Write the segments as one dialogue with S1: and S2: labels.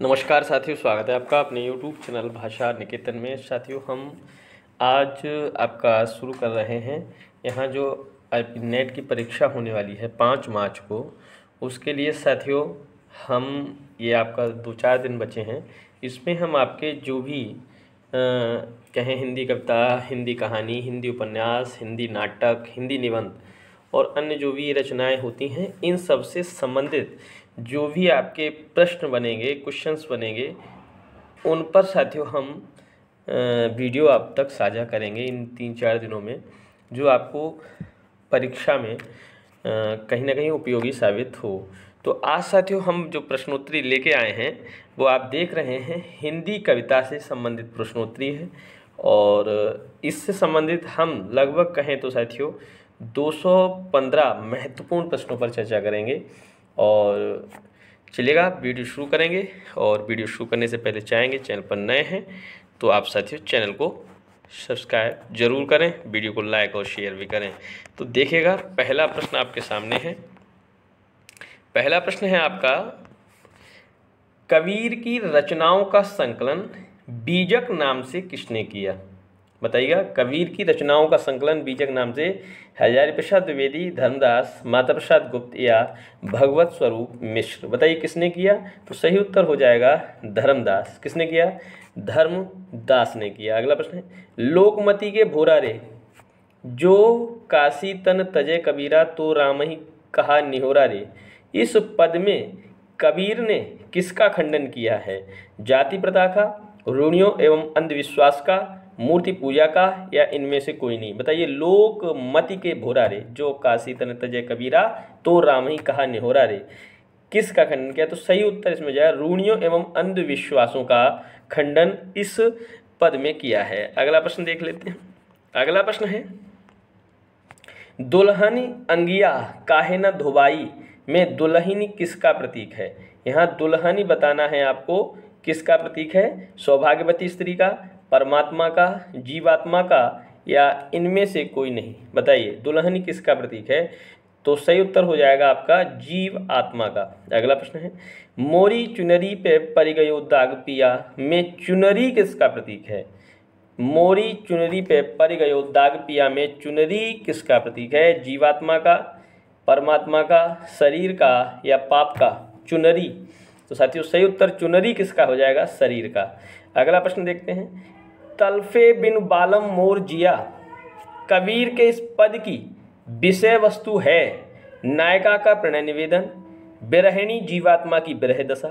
S1: नमस्कार साथियों, स्वागत है आपका अपने YouTube चैनल भाषा निकेतन में। साथियों, हम आज आपका शुरू कर रहे हैं। यहाँ जो नेट की परीक्षा होने वाली है 5 मार्च को, उसके लिए साथियों हम ये आपका 2-4 दिन बचे हैं। इसमें हम आपके जो भी कहें हिंदी कविता, हिंदी कहानी, हिंदी उपन्यास, हिंदी नाटक, हिंदी निबंध और अन्य जो भी रचनाएं होती हैं, इन सब से संबंधित जो भी आपके प्रश्न बनेंगे, क्वेश्चंस बनेंगे, उन पर साथियों हम वीडियो आप तक साझा करेंगे इन 3-4 दिनों में, जो आपको परीक्षा में कहीं ना कहीं उपयोगी साबित हो। तो आज साथियों हम जो प्रश्नोत्तरी लेके आए हैं वो आप देख रहे हैं, हिंदी कविता से संबंधित प्रश्नोत्तरी है। और इससे संबंधित हम लगभग कहें तो साथियों 215 महत्वपूर्ण प्रश्नों पर चर्चा करेंगे। और चलिएगा वीडियो शुरू करेंगे। और वीडियो शुरू करने से पहले चाहेंगे, चैनल पर नए हैं तो आप साथियों चैनल को सब्सक्राइब जरूर करें, वीडियो को लाइक और शेयर भी करें। तो देखिएगा, पहला प्रश्न आपके सामने है। पहला प्रश्न है आपका, कबीर की रचनाओं का संकलन बीजक नाम से किसने किया? बताइएगा, कबीर की रचनाओं का संकलन बीजक नाम से हजारी प्रसाद द्विवेदी, धर्मदास, माता प्रसाद गुप्त या भगवत स्वरूप मिश्र? बताइए किसने किया? तो सही उत्तर हो जाएगा धर्मदास। किसने किया? धर्मदास ने किया। अगला प्रश्न है, लोकमति के भोरा रे, जो काशी तन तजे कबीरा, तो राम ही कहा निहोरा रे, इस पद में कबीर ने किसका खंडन किया है? जाति प्रथा का, रूढ़ियों एवं अंधविश्वास का, मूर्ति पूजा का, या इनमें से कोई नहीं? बताइए, लोकमति के भोरा रे, जो काशी तन तजे कबीरा, तो राम ही कहा निहोरा रे, किसका खंडन किया? तो सही उत्तर इसमें जाए रूढ़ियों एवं अंधविश्वासों का खंडन इस पद में किया है। अगला प्रश्न देख लेते हैं। अगला प्रश्न है, दुल्हनी अंगिया काहे न धोबाई में दुल्हनी किसका प्रतीक है? यहाँ दुल्हनी बताना है आपको, किसका प्रतीक है? सौभाग्यवती स्त्री का, परमात्मा का, जीवात्मा का, या इनमें से कोई नहीं? बताइए, दुल्हनी किसका प्रतीक है? तो सही उत्तर हो जाएगा आपका जीव आत्मा का। अगला प्रश्न है, मोरी चुनरी पे पड़ गयो दाग पिया में चुनरी किसका प्रतीक है? मोरी चुनरी पे पड़ गयो दाग पिया में चुनरी किसका प्रतीक है? जीवात्मा का, परमात्मा का, शरीर का, या पाप का? चुनरी। तो साथियों सही उत्तर चुनरी किसका हो जाएगा? शरीर का। अगला प्रश्न देखते हैं, तल्फे बिन बालम मोर जिया, कबीर के इस पद की विषय वस्तु है नायिका का प्रणय निवेदन, बिरहिणी जीवात्मा की विरह दशा,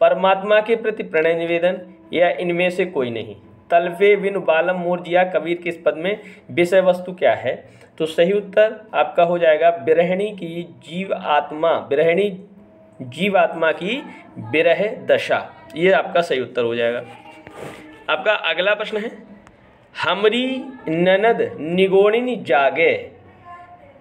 S1: परमात्मा के प्रति प्रणय निवेदन, या इनमें से कोई नहीं? तल्फे बिन बालम मोर जिया, कबीर के इस पद में विषय वस्तु क्या है? तो सही उत्तर आपका हो जाएगा बिरहिणी की जीवात्मा, बिरहिणी जीवात्मा की विरह दशा। ये आपका सही उत्तर हो जाएगा। आपका अगला प्रश्न है, हमरी ननद निगोड़िनी जागे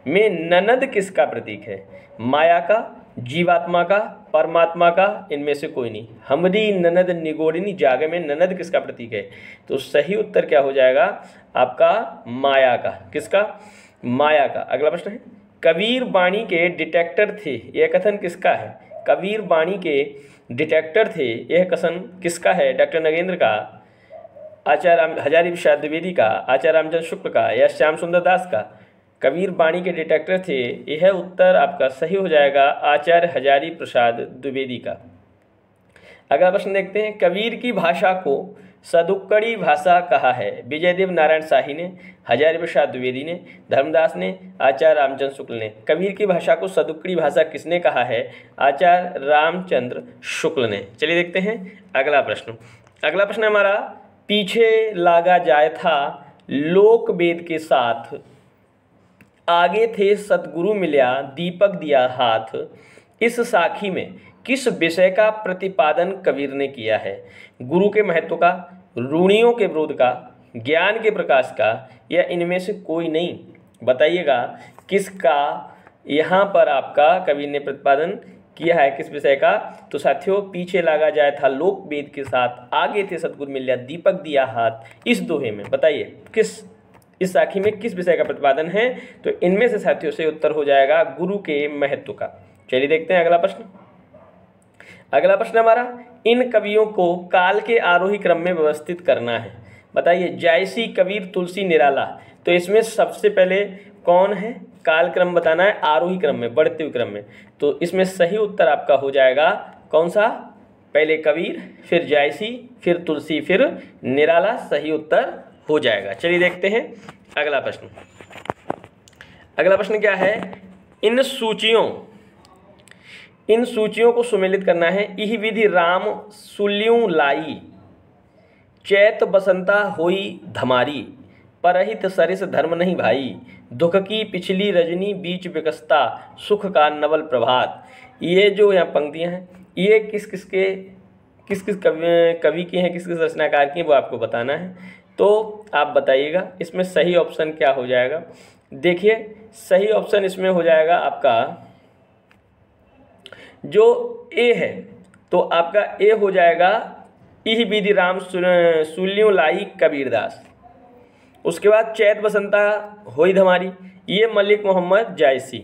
S1: में ननद किसका प्रतीक है? माया का, जीवात्मा का, परमात्मा का, इनमें से कोई नहीं? हमरी ननद निगोड़िनी जागे में ननद किसका प्रतीक है? तो सही उत्तर क्या हो जाएगा आपका? माया का। किसका? माया का। अगला प्रश्न है, कबीर वाणी के डिटेक्टर थे, यह कथन किसका है? कबीर वाणी के डिटेक्टर थे, यह कथन किसका है? डॉक्टर नगेंद्र का, आचार्य हजारी प्रसाद द्विवेदी का, आचार्य रामचंद्र शुक्ल का, या श्याम सुंदर दास का? कबीर वाणी के डिटेक्टर थे, यह उत्तर आपका सही हो जाएगा आचार्य हजारी प्रसाद द्विवेदी का। अगला प्रश्न देखते हैं, कबीर की भाषा को सदुक्कड़ी भाषा कहा है? विजयदेव नारायण शाही ने, हजारी प्रसाद द्विवेदी ने, धर्मदास ने, आचार्य रामचंद्र शुक्ल ने? कबीर की भाषा को सदुक्कड़ी भाषा किसने कहा है? आचार्य रामचंद्र शुक्ल ने। चलिए देखते हैं अगला प्रश्न। अगला प्रश्न हमारा, पीछे लागा जाए था लोक वेद के साथ, आगे थे सतगुरु मिल्या दीपक दिया हाथ, इस साखी में किस विषय का प्रतिपादन कबीर ने किया है? गुरु के महत्व का, रूढ़ियों के विरोध का, ज्ञान के प्रकाश का, या इनमें से कोई नहीं? बताइएगा किसका यहाँ पर आपका कबीर ने प्रतिपादन किया है, किस विषय का? तो साथियों, पीछे लागा जाए था लोक वेद के साथ, आगे थे सतगुरु मिल्या दीपक दिया हाथ, इस दोहे में बताइए किस, इस साखी में किस विषय का प्रतिपादन है? तो इनमें से साथियों से उत्तर हो जाएगा गुरु के महत्व का। चलिए देखते हैं अगला प्रश्न। अगला प्रश्न हमारा, इन कवियों को काल के आरोही क्रम में व्यवस्थित करना है। बताइए, जायसी, कबीर, तुलसी, निराला। तो इसमें सबसे पहले कौन है? काल क्रम बताना है, आरोही क्रम में, बढ़ते हुए क्रम में। तो इसमें सही उत्तर आपका हो जाएगा कौन सा? पहले कबीर, फिर जायसी, फिर तुलसी, फिर निराला सही उत्तर हो जाएगा। चलिए देखते हैं अगला प्रश्न। अगला प्रश्न क्या है? इन सूचियों को सुमेलित करना है। इह विधि राम सुल्यूं लाई, चैत बसंता होई धमारी, परहित सरिस धर्म नहीं भाई, दुख की पिछली रजनी बीच विकसता, सुख का नवल प्रभात। ये जो यहाँ पंक्तियाँ हैं, ये किस किस कवि की हैं, किस किस रचनाकार की हैं, वो आपको बताना है। तो आप बताइएगा इसमें सही ऑप्शन क्या हो जाएगा। देखिए, सही ऑप्शन इसमें हो जाएगा आपका जो ए है, तो आपका ए हो जाएगा इह विधि राम सुल्यूं लाई कबीरदास। उसके बाद चैत बसंता होई धमारी, ये मलिक मोहम्मद जायसी।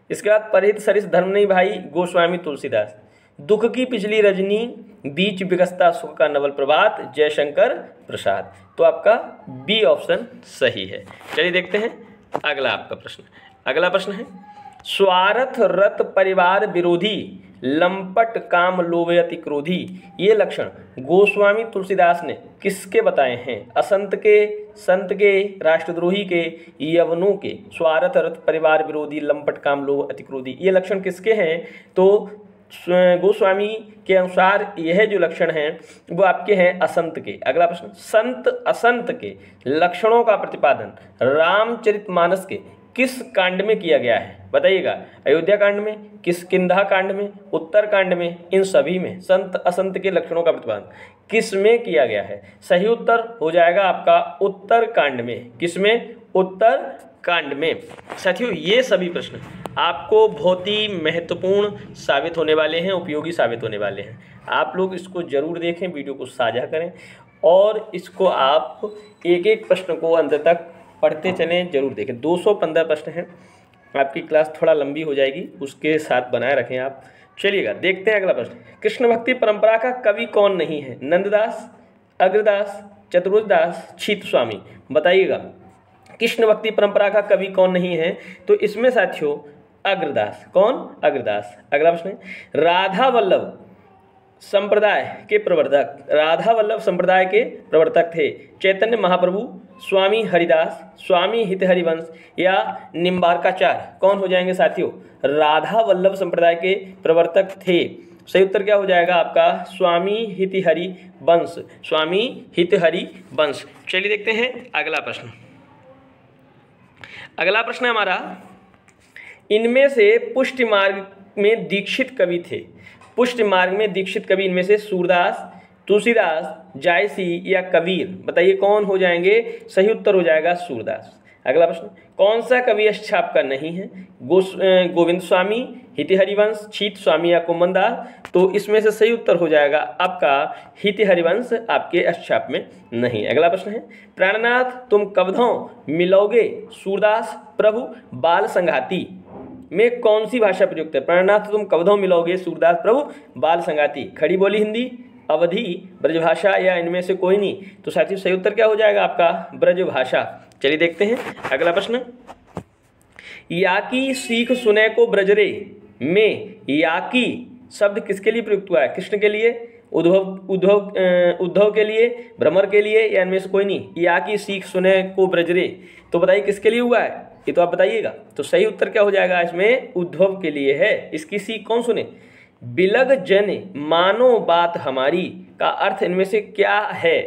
S1: इसके बाद परहित सरिस धर्म नहीं भाई, गोस्वामी तुलसीदास। दुख की पिछली रजनी बीच विकसता, सुख का नवल प्रभात, जयशंकर प्रसाद। तो आपका बी ऑप्शन सही है। चलिए देखते हैं अगला आपका प्रश्न। अगला प्रश्न है, स्वार्थ रत परिवार विरोधी, लंपट काम लोभयति क्रोधी। ये लक्षण गोस्वामी तुलसीदास ने किसके बताए हैं? असंत के, संत के, राष्ट्रद्रोही के, यवनों के। स्वार्थ रत परिवार विरोधी, लंपट काम लोभ अति क्रोधी, ये लक्षण किसके हैं? तो गोस्वामी के अनुसार यह जो लक्षण हैं वो आपके हैं असंत के। अगला प्रश्न, संत असंत के लक्षणों का प्रतिपादन रामचरितमानस के किस कांड में किया गया है? बताइएगा, अयोध्या कांड में, किष्किंधा कांड में, उत्तर कांड में, इन सभी में संत असंत के लक्षणों का प्रतिपादन किस में किया गया है? सही उत्तर हो जाएगा आपका उत्तर कांड में। किस में? उत्तर कांड में। साथियों, ये सभी प्रश्न आपको बहुत ही महत्वपूर्ण साबित होने वाले हैं, उपयोगी साबित होने वाले हैं। आप लोग इसको जरूर देखें, वीडियो को साझा करें और इसको आप एक एक प्रश्न को अंत तक पढ़ते चलें, जरूर देखें। 215 प्रश्न हैं, आपकी क्लास थोड़ा लंबी हो जाएगी, उसके साथ बनाए रखें आप। चलिएगा देखते हैं अगला प्रश्न। कृष्ण भक्ति परंपरा का कवि कौन नहीं है? नंददास, अग्रदास, चतुर्दास, छीत स्वामी। बताइएगा, कृष्ण भक्ति परंपरा का कवि कौन नहीं है? तो इसमें साथियों अग्रदास। कौन? अग्रदास। अगला प्रश्न है, राधा वल्लभ संप्रदाय के प्रवर्तक, राधा वल्लभ संप्रदाय के प्रवर्तक थे चैतन्य महाप्रभु, स्वामी हरिदास, स्वामी हित हरिवंश या निम्बार्काचार्य। कौन हो जाएंगे साथियों? राधा वल्लभ संप्रदाय के प्रवर्तक थे। सही उत्तर क्या हो जाएगा आपका? स्वामी हितहरि वंश, स्वामी हितहरि वंश। चलिए देखते हैं अगला प्रश्न। अगला प्रश्न है हमारा, इनमें से पुष्टि मार्ग में दीक्षित कवि थे। पुष्टि मार्ग में दीक्षित कवि इनमें से सूरदास, तुलसीदास, जायसी या कबीर। बताइए कौन हो जाएंगे? सही उत्तर हो जाएगा सूरदास। अगला प्रश्न, कौन सा कवि अष्टछाप का नहीं है? गोविंद स्वामी, हितहरिवंश, छीत स्वामी या कुमनदास। तो इसमें से सही उत्तर हो जाएगा आपका हितहरिवंश, आपके अष्टछाप में नहीं। अगला प्रश्न है, प्राणनाथ तुम कवधों मिलोगे सूरदास प्रभु बाल संघाती में कौन सी भाषा प्रयुक्त है? प्राणनाथ तुम कवधों मिलोगे सूरदास प्रभु बाल संघाती, खड़ी बोली हिंदी, अवधि, ब्रजभाषा या इनमें से कोई नहीं। तो साथियों सही उत्तर क्या हो जाएगा आपका? ब्रजभाषा। चलिए देखते हैं अगला प्रश्न। याकी सीख सुने को ब्रजरे में याकी शब्द किसके लिए प्रयुक्त हुआ है? कृष्ण के लिए, उद्धव के लिए, भ्रमर के लिए या इनमें से कोई नहीं? याकी सीख सुने को ब्रजरे, तो बताइए किसके लिए हुआ है? ये तो आप बताइएगा। तो सही उत्तर क्या हो जाएगा इसमें? उद्धव के लिए है। इसकी सीख कौन सुने? बिलग जन मानो बात हमारी का अर्थ इनमें से क्या है?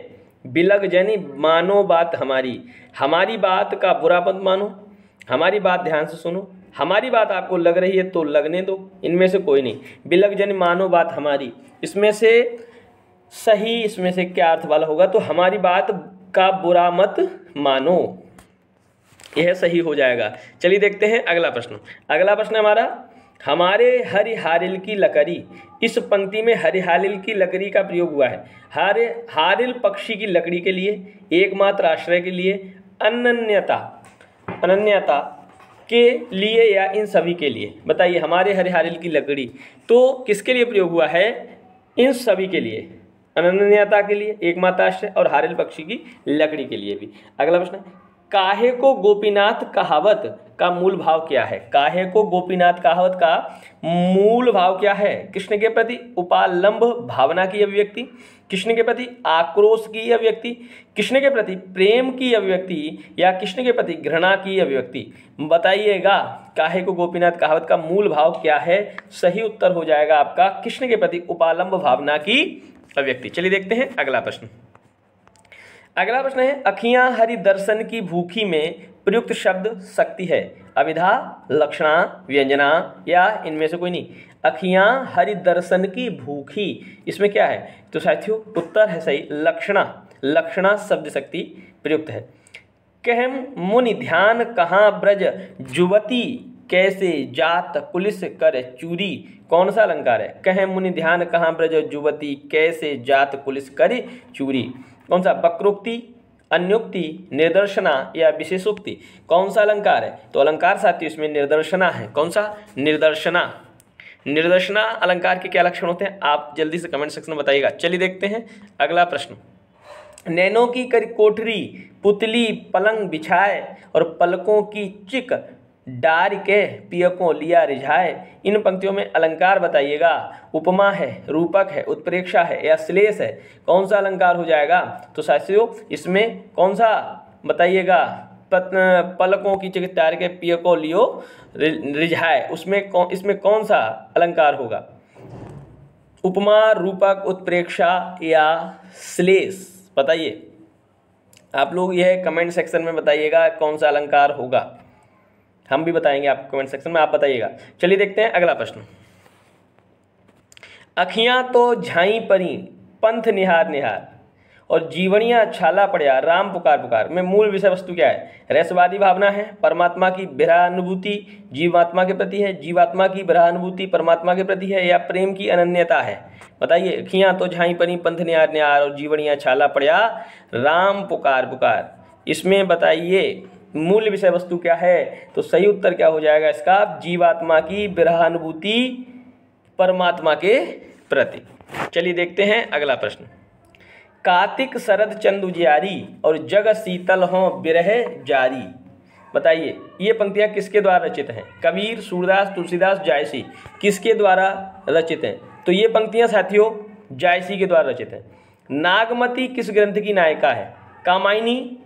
S1: बिलग जन मानो बात हमारी, हमारी बात का बुरा मत मानो, हमारी बात ध्यान से सुनो, हमारी बात आपको लग रही है तो लगने दो, इनमें से कोई नहीं। बिलग जन मानो बात हमारी, इसमें से सही इसमें से क्या अर्थ वाला होगा? तो हमारी बात का बुरा मत मानो, यह सही हो जाएगा। चलिए देखते हैं अगला प्रश्न। अगला प्रश्न हमारा, हमारे हरिहारिल की लकड़ी। इस पंक्ति में हरिहारिल की लकड़ी का प्रयोग हुआ है। हारिल पक्षी की लकड़ी के लिए, एकमात्र आश्रय के लिए, अनन्यता के लिए या इन सभी के लिए? बताइए, हमारे हरियारिल की लकड़ी तो किसके लिए प्रयोग हुआ है? इन सभी के लिए, अनन्यता के लिए, एकमात्राश्रय और हारिल पक्षी की लकड़ी के लिए भी। अगला प्रश्न, काहे को गोपीनाथ कहावत का मूल भाव क्या है? काहे को गोपीनाथ कहावत का मूल भाव क्या है? कृष्ण के प्रति उपालंब भावना की अभिव्यक्ति, कृष्ण के प्रति आक्रोश की अभिव्यक्ति, कृष्ण के प्रति प्रेम की अभिव्यक्ति या कृष्ण के प्रति घृणा की अभिव्यक्ति? बताइएगा, काहे को गोपीनाथ कहावत का मूल भाव क्या है? सही उत्तर हो जाएगा आपका कृष्ण के प्रति उपालंब भावना की अभिव्यक्ति। चलिए देखते हैं अगला प्रश्न। अगला प्रश्न है, अखियां हरि दर्शन की भूखी में प्रयुक्त शब्द शक्ति है? अविधा, लक्षणा, व्यंजना या इनमें से कोई नहीं? अखियां हरि दर्शन की भूखी, इसमें क्या है? तो साथियों उत्तर है सही लक्षणा। लक्षणा शब्द शक्ति प्रयुक्त है। कहम मुनि ध्यान कहाँ ब्रज जुवती कैसे जात कुलिस कर चूरी, कौन सा अलंकार है? कहम मुनि ध्यान कहाँ ब्रज जुवती कैसे जात कुलिस कर चूरी, कौन सा? वक्रोक्ति, अन्योक्ति, निर्दर्शना या विशेषोक्ति, कौन सा अलंकार है? तो अलंकार साथियों इसमें निर्दर्शना है। कौन सा? निर्दर्शना। निर्दर्शना अलंकार के क्या लक्षण होते हैं? आप जल्दी से कमेंट सेक्शन में बताइएगा। चलिए देखते हैं अगला प्रश्न। नैनों की करी कोठरी पुतली पलंग बिछाए और पलकों की चिक डार के पियकों लिया रिझाए, इन पंक्तियों में अलंकार बताइएगा। उपमा है, रूपक है, उत्प्रेक्षा है या श्लेष है, कौन सा अलंकार हो जाएगा? तो साथियों इसमें कौन सा बताइएगा? पलकों की चिक डार के पियकों लियो रिझाए, इसमें कौन सा अलंकार होगा? उपमा, रूपक, उत्प्रेक्षा या श्लेष? बताइए, आप लोग यह कमेंट सेक्शन में बताइएगा कौन सा अलंकार होगा। हम भी बताएंगे आपको कमेंट सेक्शन में, आप बताइएगा। चलिए देखते हैं अगला प्रश्न। अखियां तो झाई परी पंथ निहार निहार और जीवनियां छाला पड़या राम पुकार पुकार में मूल विषय वस्तु क्या है? रसवादी भावना है, परमात्मा की विरहानुभूति जीवात्मा के प्रति है, जीवात्मा की विरहानुभूति परमात्मा के प्रति है या प्रेम की अनन्यता है? बताइए, अखियां तो झाई परी पंथ निहार निहार और जीवनियां छाला पड़या राम पुकार पुकार, इसमें बताइए मूल विषय वस्तु क्या है? तो सही उत्तर क्या हो जाएगा इसका? जीवात्मा की विरहानुभूति परमात्मा के प्रति। चलिए देखते हैं अगला प्रश्न। कार्तिक शरद चंदु जियारी और जग शीतल हों बिरह जारी, बताइए ये पंक्तियां किसके द्वारा रचित हैं? कबीर, सूरदास, तुलसीदास, जायसी, किसके द्वारा रचित हैं? तो ये पंक्तियां साथियों जायसी के द्वारा रचित हैं। नागमती किस ग्रंथ की नायिका है? कामायनी,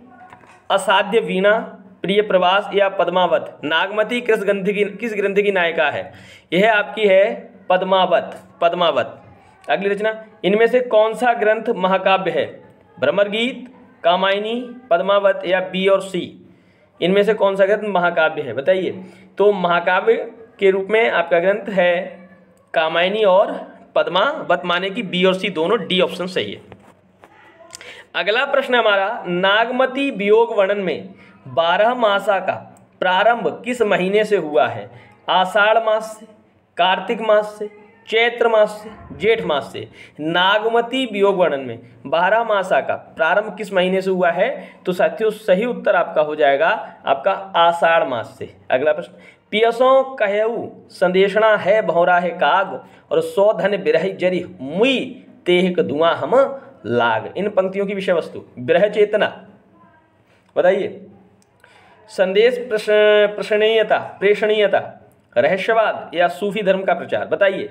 S1: असाध्य वीणा, प्रिय प्रवास या पद्मावत? नागमती किस ग्रंथ की नायिका है? यह आपकी है पद्मावत। पद्मावत। अगली रचना, इनमें से कौन सा ग्रंथ महाकाव्य है? भ्रमर गीत, कामायनी, पद्मावत या बी और सी? इनमें से कौन सा ग्रंथ महाकाव्य है? बताइए। तो महाकाव्य के रूप में आपका ग्रंथ है कामायनी और पद्मावत, माने कि बी और सी दोनों, डी ऑप्शन सही है। अगला प्रश्न हमारा, नागमती वियोग वर्णन में 12 मासा का प्रारंभ किस महीने से हुआ है? आषाढ़ मास से, कार्तिक मास से, चैत्र मास से, जेठ मास से? नागमती वियोग वर्णन में 12 मासा का प्रारंभ किस महीने से हुआ है? तो साथियों सही उत्तर आपका हो जाएगा आपका आषाढ़ मास से। अगला प्रश्न, पियसों कहेऊ संदेशना है भौरा है काग और 100 धन बिरह जरी मुई तेहक धुआं हम लाग, इन पंक्तियों की विषय वस्तु? विरह चेतना। बताइए। संदेश प्रश्नीयता, प्रेषणीयता, रहस्यवाद या सूफी धर्म का प्रचार? बताइए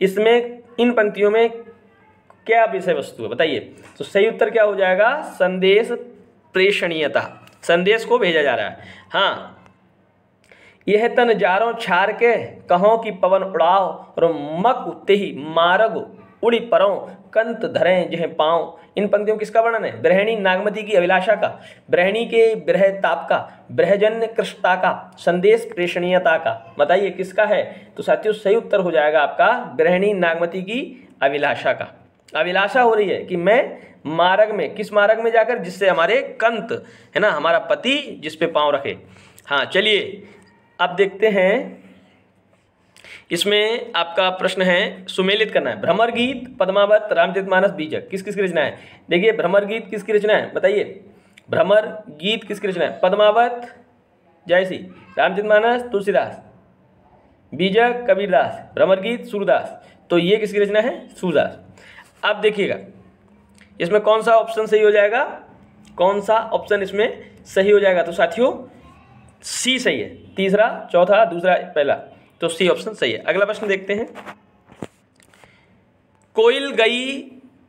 S1: इसमें इन पंक्तियों में क्या विषय वस्तु है? बताइए। तो सही उत्तर क्या हो जाएगा? संदेश प्रेषणीयता, संदेश को भेजा जा रहा है। हाँ, यह तन जारों छार के कहों की पवन उड़ाओ और मक तेही मारग उड़ी परों कंत धरें जह पाँव, इन पंक्तियों किसका वर्णन है? ब्रहणी नागमती की अभिलाषा का, ब्रहणी के ब्रह ताप का, ब्रहजन्य कृष्णता का, संदेश प्रेषणीयता का? बताइए किसका है? तो साथियों सही उत्तर हो जाएगा आपका ब्रहणी नागमती की अभिलाषा का। अभिलाषा हो रही है कि मैं मार्ग में, किस मार्ग में जाकर? जिससे हमारे कंत है ना, हमारा पति जिस पे पाँव रखे। हाँ चलिए अब देखते हैं, इसमें आपका प्रश्न है सुमेलित करना है। भ्रमर गीत, पद्मावत, रामचरितमानस, बीजक, किस किस की रचना है? देखिए भ्रमर गीत किसकी रचना है? बताइए। भ्रमर गीत किसकी रचना है? पद्मावत जयसी, रामचरितमानस तुलसीदास, बीजक कबीरदास, भ्रमर गीत सूरदास। तो ये किसकी रचना है? सूरदास। अब देखिएगा इसमें कौन सा ऑप्शन सही हो जाएगा, कौन सा ऑप्शन इसमें सही हो जाएगा? तो साथियों सी सही है। तीसरा, चौथा, दूसरा, पहला, तो सी ऑप्शन सही है। अगला प्रश्न देखते हैं। कोयल गई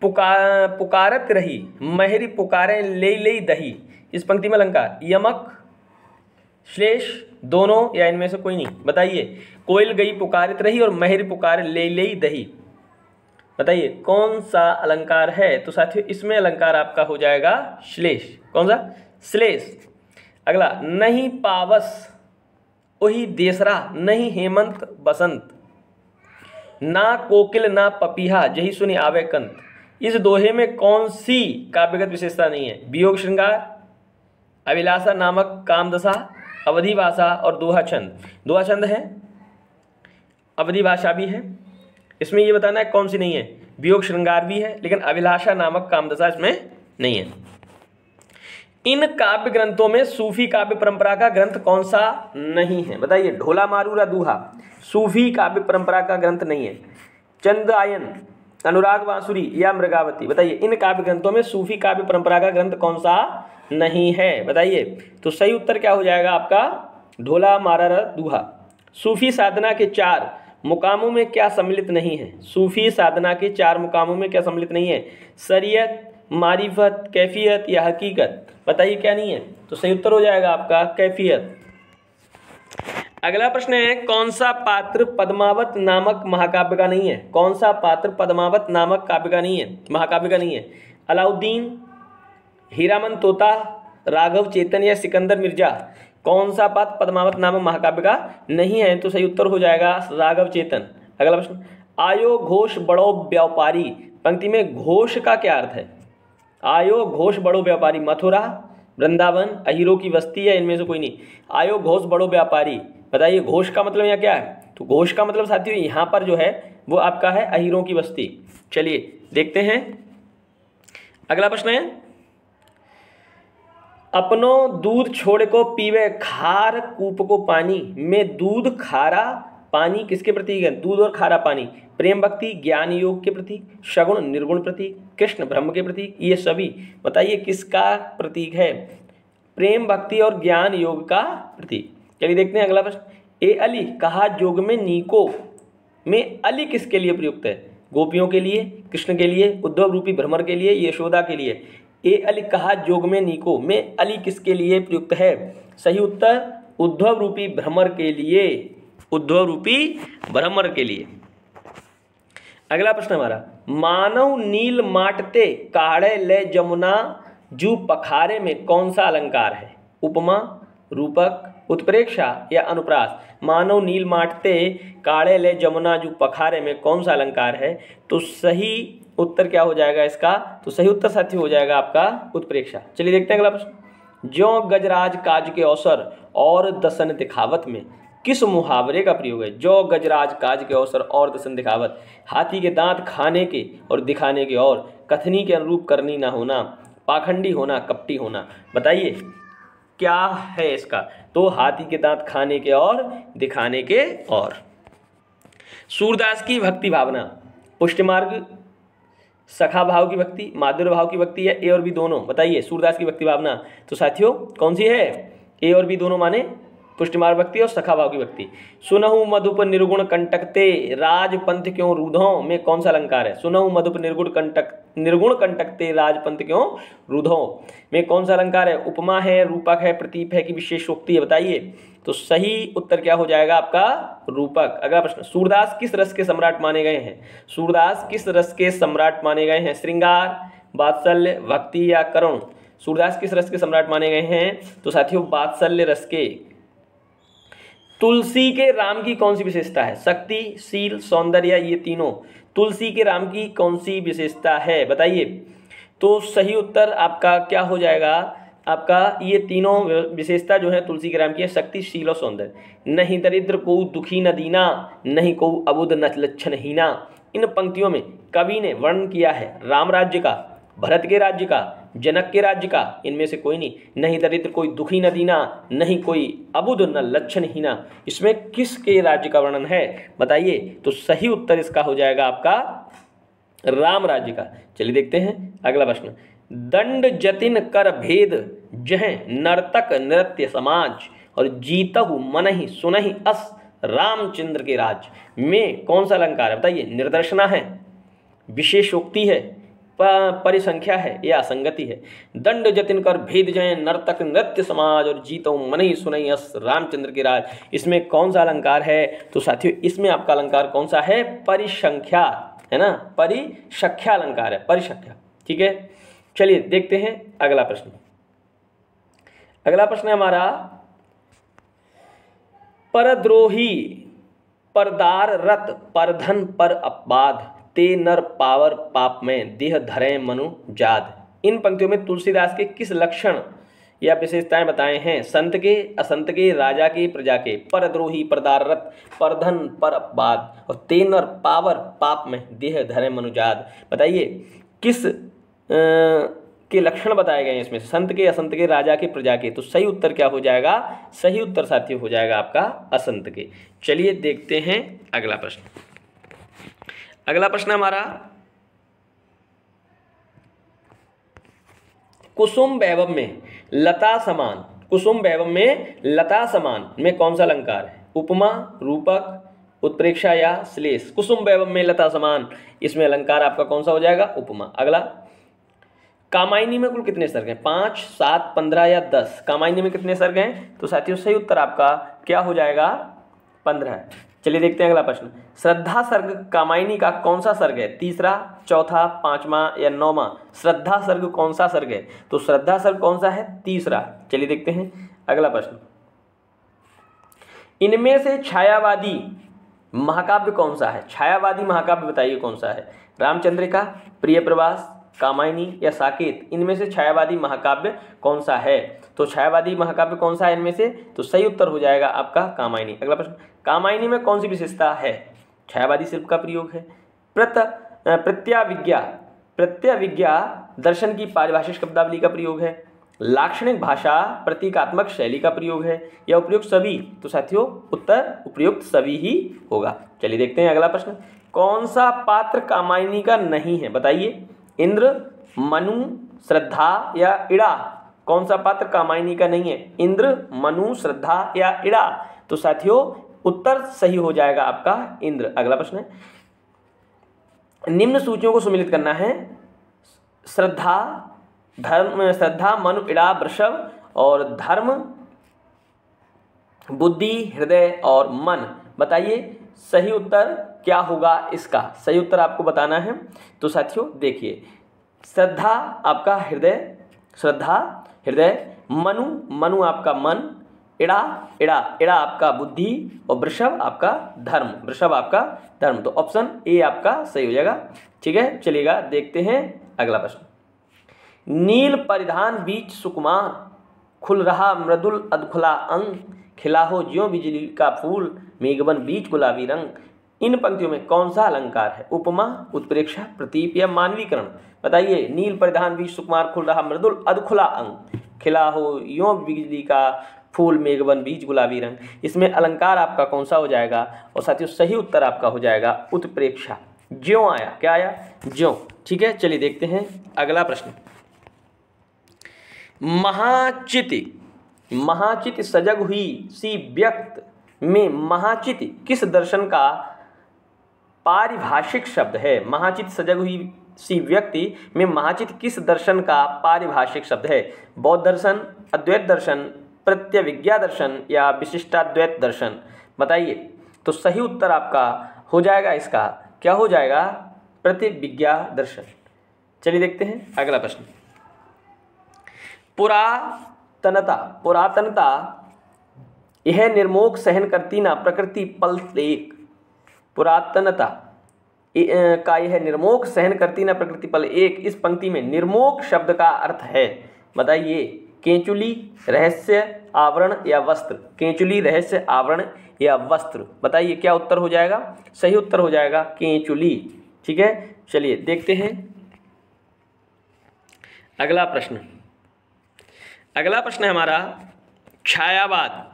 S1: पुकारत रही, महरी पुकारे ले ले दही। इस पंक्ति में अलंकार यमक, श्लेष, दोनों या इनमें से कोई नहीं? बताइए। कोयल गई पुकारत रही और महरी पुकारे ले ले दही, बताइए कौन सा अलंकार है? तो साथियों इसमें अलंकार आपका हो जाएगा श्लेष। कौन सा? श्लेष। अगला, नहीं पावस वही देसरा, नहीं हेमंत बसंत, ना कोकिल ना पपीहा, जही सुनी आवे कंत। इस दोहे में कौन सी काव्यगत विशेषता नहीं है? वियोग श्रृंगार, अभिलाषा नामक कामदशा, अवधि भाषा और दोहा छंद। दोहा छंद है, अवधि भाषा भी है। इसमें ये बताना है कौन सी नहीं है। वियोग श्रृंगार भी है, लेकिन अभिलाषा नामक कामदशा इसमें नहीं है। इन काव्य ग्रंथों में सूफी काव्य परंपरा का ग्रंथ कौन सा नहीं है? बताइए। ढोला मारूरा दूहा सूफी काव्य परंपरा का ग्रंथ नहीं है। चंद्रायन, अनुराग बांसुरी या मृगावती, बताइए इन काव्य ग्रंथों में सूफी काव्य परंपरा का ग्रंथ कौन सा नहीं है? बताइए। तो सही उत्तर क्या हो जाएगा आपका? ढोला मारूरा दूहा। सूफी साधना के 4 मुकामों में क्या सम्मिलित नहीं है? सूफी साधना के 4 मुकामों में क्या सम्मिलित नहीं है? शरीयत, मारिफत, कैफियत या हकीकत, बताइए क्या नहीं है? तो सही उत्तर हो जाएगा आपका कैफियत। अगला प्रश्न है, कौन सा पात्र पद्मावत नामक महाकाव्य का नहीं है? कौन सा पात्र पद्मावत नामक काव्य का नहीं है, महाकाव्य का नहीं है? अलाउद्दीन, हीरामन तोता, राघव चेतन या सिकंदर मिर्जा। कौन सा पात्र पद्मावत नामक महाकाव्य का नहीं है? तो सही उत्तर हो जाएगा राघव चेतन। अगला प्रश्न, आयो घोष बड़ो व्यापारी, पंक्ति में घोष का क्या अर्थ है? आयो घोष बड़ो व्यापारी, मथुरा, वृंदावन, अहीरों की बस्ती है, इनमें से कोई नहीं। आयो घोष बड़ो व्यापारी, बताइए घोष का मतलब यहाँ क्या है? तो घोष का मतलब साथियों यहाँ पर जो है वो आपका है अहीरों की बस्ती। चलिए देखते हैं। अगला प्रश्न है, अपनो दूध छोड़ को पीवे, खार कूप को पानी, में दूध खारा पानी किसके प्रतीक है? दूध और खारा पानी प्रेम भक्ति, ज्ञान योग के प्रतीक, सगुण निर्गुण प्रतीक, कृष्ण ब्रह्म के प्रतीक, ये सभी बताइए किसका प्रतीक है? प्रेम भक्ति और ज्ञान योग का प्रतीक। चलिए देखते हैं अगला प्रश्न। ए अली कहा जोग में नीको, में अली किसके लिए प्रयुक्त है? गोपियों के लिए, कृष्ण के लिए, उद्धव रूपी भ्रमर के लिए, यशोदा के लिए। ए अली कहा जोग में नीको, में अली किसके लिए प्रयुक्त है? सही उत्तर उद्धव रूपी भ्रमर के लिए, उद्धव रूपी भ्रमर के लिए। अगला प्रश्न हमारा, मानव नील माटते काढ़े ले जमुना जू पखारे में कौन सा अलंकार है? उपमा, रूपक, उत्प्रेक्षा या अनुप्रास। मानव नील माटते काढ़े ले जमुना जू पखारे में कौन सा अलंकार है? तो सही उत्तर क्या हो जाएगा इसका? तो सही उत्तर साथी हो जाएगा आपका उत्प्रेक्षा। चलिए देखते हैं अगला प्रश्न। ज्यों गजराज काज के अवसर और दसन दिखावत में किस मुहावरे का प्रयोग है? जो गजराज काज के अवसर और दसन दिखावत, हाथी के दांत खाने के और दिखाने के और, कथनी के अनुरूप करनी ना होना, पाखंडी होना, कपटी होना, बताइए क्या है इसका? तो हाथी के दांत खाने के और दिखाने के और। सूरदास की भक्ति भावना, पुष्टिमार्ग, सखा भाव की भक्ति, माधुर्य भाव की भक्ति या ए और बी दोनों? बताइए सूरदास की भक्ति भावना तो साथियों कौन सी है? ए और बी दोनों माने पुष्टिमार्ग भक्ति और सखा भाव की भक्ति। सुनहु मधुप निर्गुण कंटकते राजपंथ क्यों रूधों में कौन सा अलंकार है? सुनहु मधुप निर्गुण कंटकते राजपंथ क्यों रूधों में कौन सा अलंकार है? उपमा है, रूपक है, प्रतीप है कि विशेषोक्ति है? बताइए। तो सही उत्तर क्या हो जाएगा आपका? रूपक। अगला प्रश्न, सूरदास किस रस के सम्राट माने गए हैं? सूरदास किस रस के सम्राट माने गए हैं? श्रृंगार, वात्सल्य, भक्ति या करुण? सूरदास किस रस के सम्राट माने गए हैं? तो साथियों वात्सल्य रस के। तुलसी के राम की कौन सी विशेषता है? शक्ति, शील, सौंदर्य, ये तीनों। तुलसी के राम की कौन सी विशेषता है? बताइए। तो सही उत्तर आपका क्या हो जाएगा? आपका ये तीनों विशेषता जो है तुलसी के राम की है, शक्ति, शील और सौंदर्य। नहीं दरिद्र को दुखी न दीना, नहीं को अबुद न लक्षणहीना। इन पंक्तियों में कवि ने वर्णन किया है राम राज्य का, भरत के राज्य का, जनक के राज्य का, इनमें से कोई नहीं। नहीं दरिद्र कोई दुखी न दीना, नहीं कोई अबुध न लक्षण हीना। इसमें किसके राज्य का वर्णन है बताइए? तो सही उत्तर इसका हो जाएगा आपका राम राज्य का। चलिए देखते हैं अगला प्रश्न। दंड जतिन कर भेद जह नर्तक नृत्य समाज और जीतहु मनहि सुनहि अस रामचंद्र के राज में कौन सा अलंकार है बताइए? निर्दर्शना है, विशेषोक्ति है, परिसंख्या है या असंगति है? दंड जतिन कर भेद जय नर्तक नृत्य समाज और जीतो मनहि सुनहि अस रामचंद्र के राज, इसमें कौन सा अलंकार है? तो साथियों इसमें आपका अलंकार कौन सा है? परिसंख्या है ना, परिसंख्या अलंकार है, परिसंख्या। ठीक है, चलिए देखते हैं अगला प्रश्न। अगला प्रश्न है हमारा, परद्रोही परदार रत परधन पर अपवाद ते नर पावर पाप में देह धरे मनु जाद। इन पंक्तियों में तुलसीदास के किस लक्षण या विशेषताएं बताए हैं? संत के, असंत के, राजा के, प्रजा के। परद्रोही परदार रत परधन पर अपवाद और ते नर पावर पाप में देह धरे मनु जाद। बताइए किस के लक्षण बताए गए हैं इसमें? संत के, असंत के, राजा के, प्रजा के। तो सही उत्तर क्या हो जाएगा? सही उत्तर साथियों हो जाएगा आपका असंत के। चलिए देखते हैं अगला प्रश्न। अगला प्रश्न हमारा, कुसुम वैभव में लता समान, कुसुम वैभव में लता समान में कौन सा अलंकार है? उपमा, रूपक, उत्प्रेक्षा या श्लेष। कुसुम वैभव में लता समान, इसमें अलंकार आपका कौन सा हो जाएगा? उपमा। अगला, कामायनी में कुल कितने सर्ग हैं? 5, 7, 15 या 10? कामायनी में कितने सर्ग हैं? तो साथियों सही उत्तर आपका क्या हो जाएगा? 15। चलिए देखते हैं अगला प्रश्न। श्रद्धा सर्ग कामायनी का कौन सा सर्ग है? तीसरा, चौथा, पांचवा या नौवां? श्रद्धा सर्ग कौन सा सर्ग है? तो श्रद्धा सर्ग कौन सा है? तीसरा। चलिए देखते हैं अगला प्रश्न। इनमें से छायावादी महाकाव्य कौन सा है? छायावादी महाकाव्य बताइए कौन सा है? रामचंद्रिका, प्रिय प्रवास, कामायनी या साकेत? इनमें से छायावादी महाकाव्य कौन सा है? तो छायावादी महाकाव्य कौन सा है इनमें से? तो सही उत्तर हो जाएगा आपका कामायनी। अगला प्रश्न, कामायनी में कौन सी विशेषता है? छायावादी शिल्प का प्रयोग है, प्रत्याविज्ञा, प्रत्यविज्ञा दर्शन की पारिभाषिक शब्दावली का प्रयोग है, लाक्षणिक भाषा प्रतीकात्मक शैली का प्रयोग है या उपयुक्त सभी? तो साथियों उत्तर उपयुक्त सभी ही होगा। चलिए देखते हैं अगला प्रश्न। कौन सा पात्र कामायनी का नहीं है बताइए? इंद्र, मनु, श्रद्धा या इड़ा? कौन सा पात्र कामायनी का नहीं है? इंद्र, मनु, श्रद्धा या इड़ा? तो साथियों उत्तर सही हो जाएगा आपका इंद्र। अगला प्रश्न है, निम्न सूचियों को सम्मिलित करना है। श्रद्धा, धर्म, श्रद्धा, मनु, इड़ा, वृषभ और धर्म, बुद्धि, हृदय और मन। बताइए सही उत्तर क्या होगा इसका? सही उत्तर आपको बताना है। तो साथियों देखिए, श्रद्धा आपका हृदय, श्रद्धा हृदय, मनु, मनु आपका मन, इड़ा, इड़ा, इड़ा आपका बुद्धि और वृषभ आपका धर्म, वृषभ आपका धर्म। तो ऑप्शन ए आपका सही हो जाएगा। ठीक है, चलिएगा देखते हैं अगला प्रश्न। नील परिधान बीच सुकुमार खुल रहा मृदुल अधखुला अंग खिला हो ज्यों बिजली का फूल मेघबन बीच गुलाबी रंग। इन पंक्तियों में कौन सा अलंकार है? उपमा, उत्प्रेक्षा, प्रतीप या मानवीकरण? बताइए। नील परिधान बीच सुकुमार खुल रहा मृदुल अधखुला अंग खिला हो यों बिजली का फूल मेघबन बीच गुलाबी रंग, इसमें अलंकार आपका कौन सा हो जाएगा? और साथियों सही उत्तर आपका हो जाएगा उत्प्रेक्षा। ज्यों आया, क्या आया? ज्यों। ठीक है, चलिए देखते हैं अगला प्रश्न। महाचिति, महाचित सजग हुई सी व्यक्त में महाचित किस दर्शन का पारिभाषिक शब्द है? महाचित सजग हुई सी व्यक्ति में महाचित किस दर्शन का पारिभाषिक शब्द है? बौद्ध दर्शन, अद्वैत दर्शन, प्रत्यविज्ञा दर्शन या विशिष्टाद्वैत दर्शन? बताइए। तो सही उत्तर आपका हो जाएगा इसका, क्या हो जाएगा? प्रतिविज्ञा दर्शन। चलिए देखते हैं अगला प्रश्न। पुरातनता, पुरातनता यह निर्मोक सहन करती ना प्रकृति पल एक। पुरातनता का यह निर्मोक सहन करती ना प्रकृति पल एक, इस पंक्ति में निर्मोक शब्द का अर्थ है बताइए। केंचुली, रहस्य, आवरण या वस्त्र? केंचुली, रहस्य, आवरण या वस्त्र? बताइए क्या उत्तर हो जाएगा? सही उत्तर हो जाएगा केंचुली। ठीक है, चलिए देखते हैं अगला प्रश्न है हमारा छायावाद।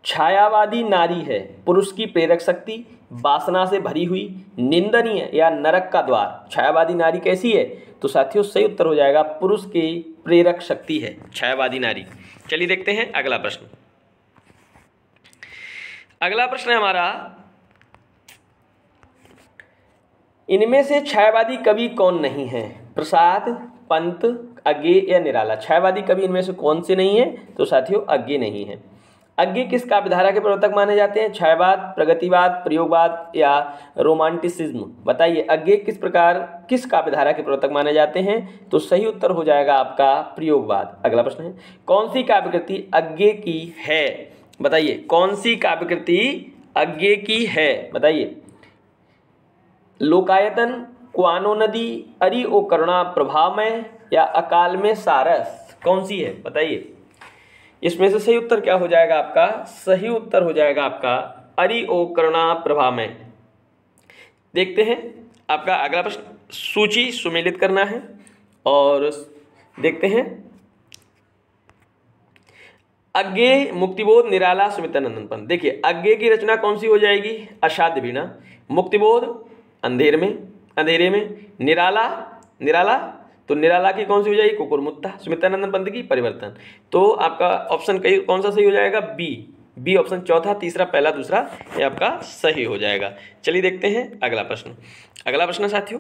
S1: छायावादी नारी है, पुरुष की प्रेरक शक्ति, वासना से भरी हुई, निंदनीय या नरक का द्वार। छायावादी नारी कैसी है? तो साथियों सही उत्तर हो जाएगा पुरुष की प्रेरक शक्ति है छायावादी नारी। चलिए देखते हैं अगला प्रश्न। अगला प्रश्न है हमारा, इनमें से छायावादी कवि कौन नहीं है? प्रसाद, पंत, अज्ञे या निराला। छायावादी कवि इनमें से कौन से नहीं है? तो साथियों अज्ञे नहीं है। अज्ञे किस काव्यधारा के प्रवर्तक माने जाते हैं? छायावाद, प्रगतिवाद, प्रयोगवाद या रोमांटिसिज्म। बताइए अज्ञे किस काव्यधारा के प्रवर्तक माने जाते हैं? तो सही उत्तर हो जाएगा आपका प्रयोगवाद। अगला प्रश्न है, कौन सी काव्यकृति अज्ञे की है? बताइए कौन सी काव्यकृति अज्ञे की है? बताइए लोकायतन, क्वानो नदी, अरि ओ करुणा प्रभामय या अकाल में सारस। कौन सी है? बताइए इसमें से सही उत्तर क्या हो जाएगा आपका? सही उत्तर हो जाएगा आपका अरि ओ करुणा प्रभामय। देखते हैं आपका अगला प्रश्न, सूची सुमेलित करना है और देखते हैं अज्ञे, मुक्तिबोध, निराला, सुमित्रानंदन पंत। देखिए अज्ञे की रचना कौन सी हो जाएगी? अषाढ्य वीणा। मुक्तिबोध अंधेरे में। निराला तो निराला की कौन सी हो जाएगी? कुकुरमुत्ता। सुमित्रानंदन पंत की परिवर्तन। तो आपका ऑप्शन कौन सा सही हो जाएगा? बी ऑप्शन चौथा, तीसरा, पहला, दूसरा ये आपका सही हो जाएगा। चलिए देखते हैं अगला प्रश्न। अगला प्रश्न साथियों,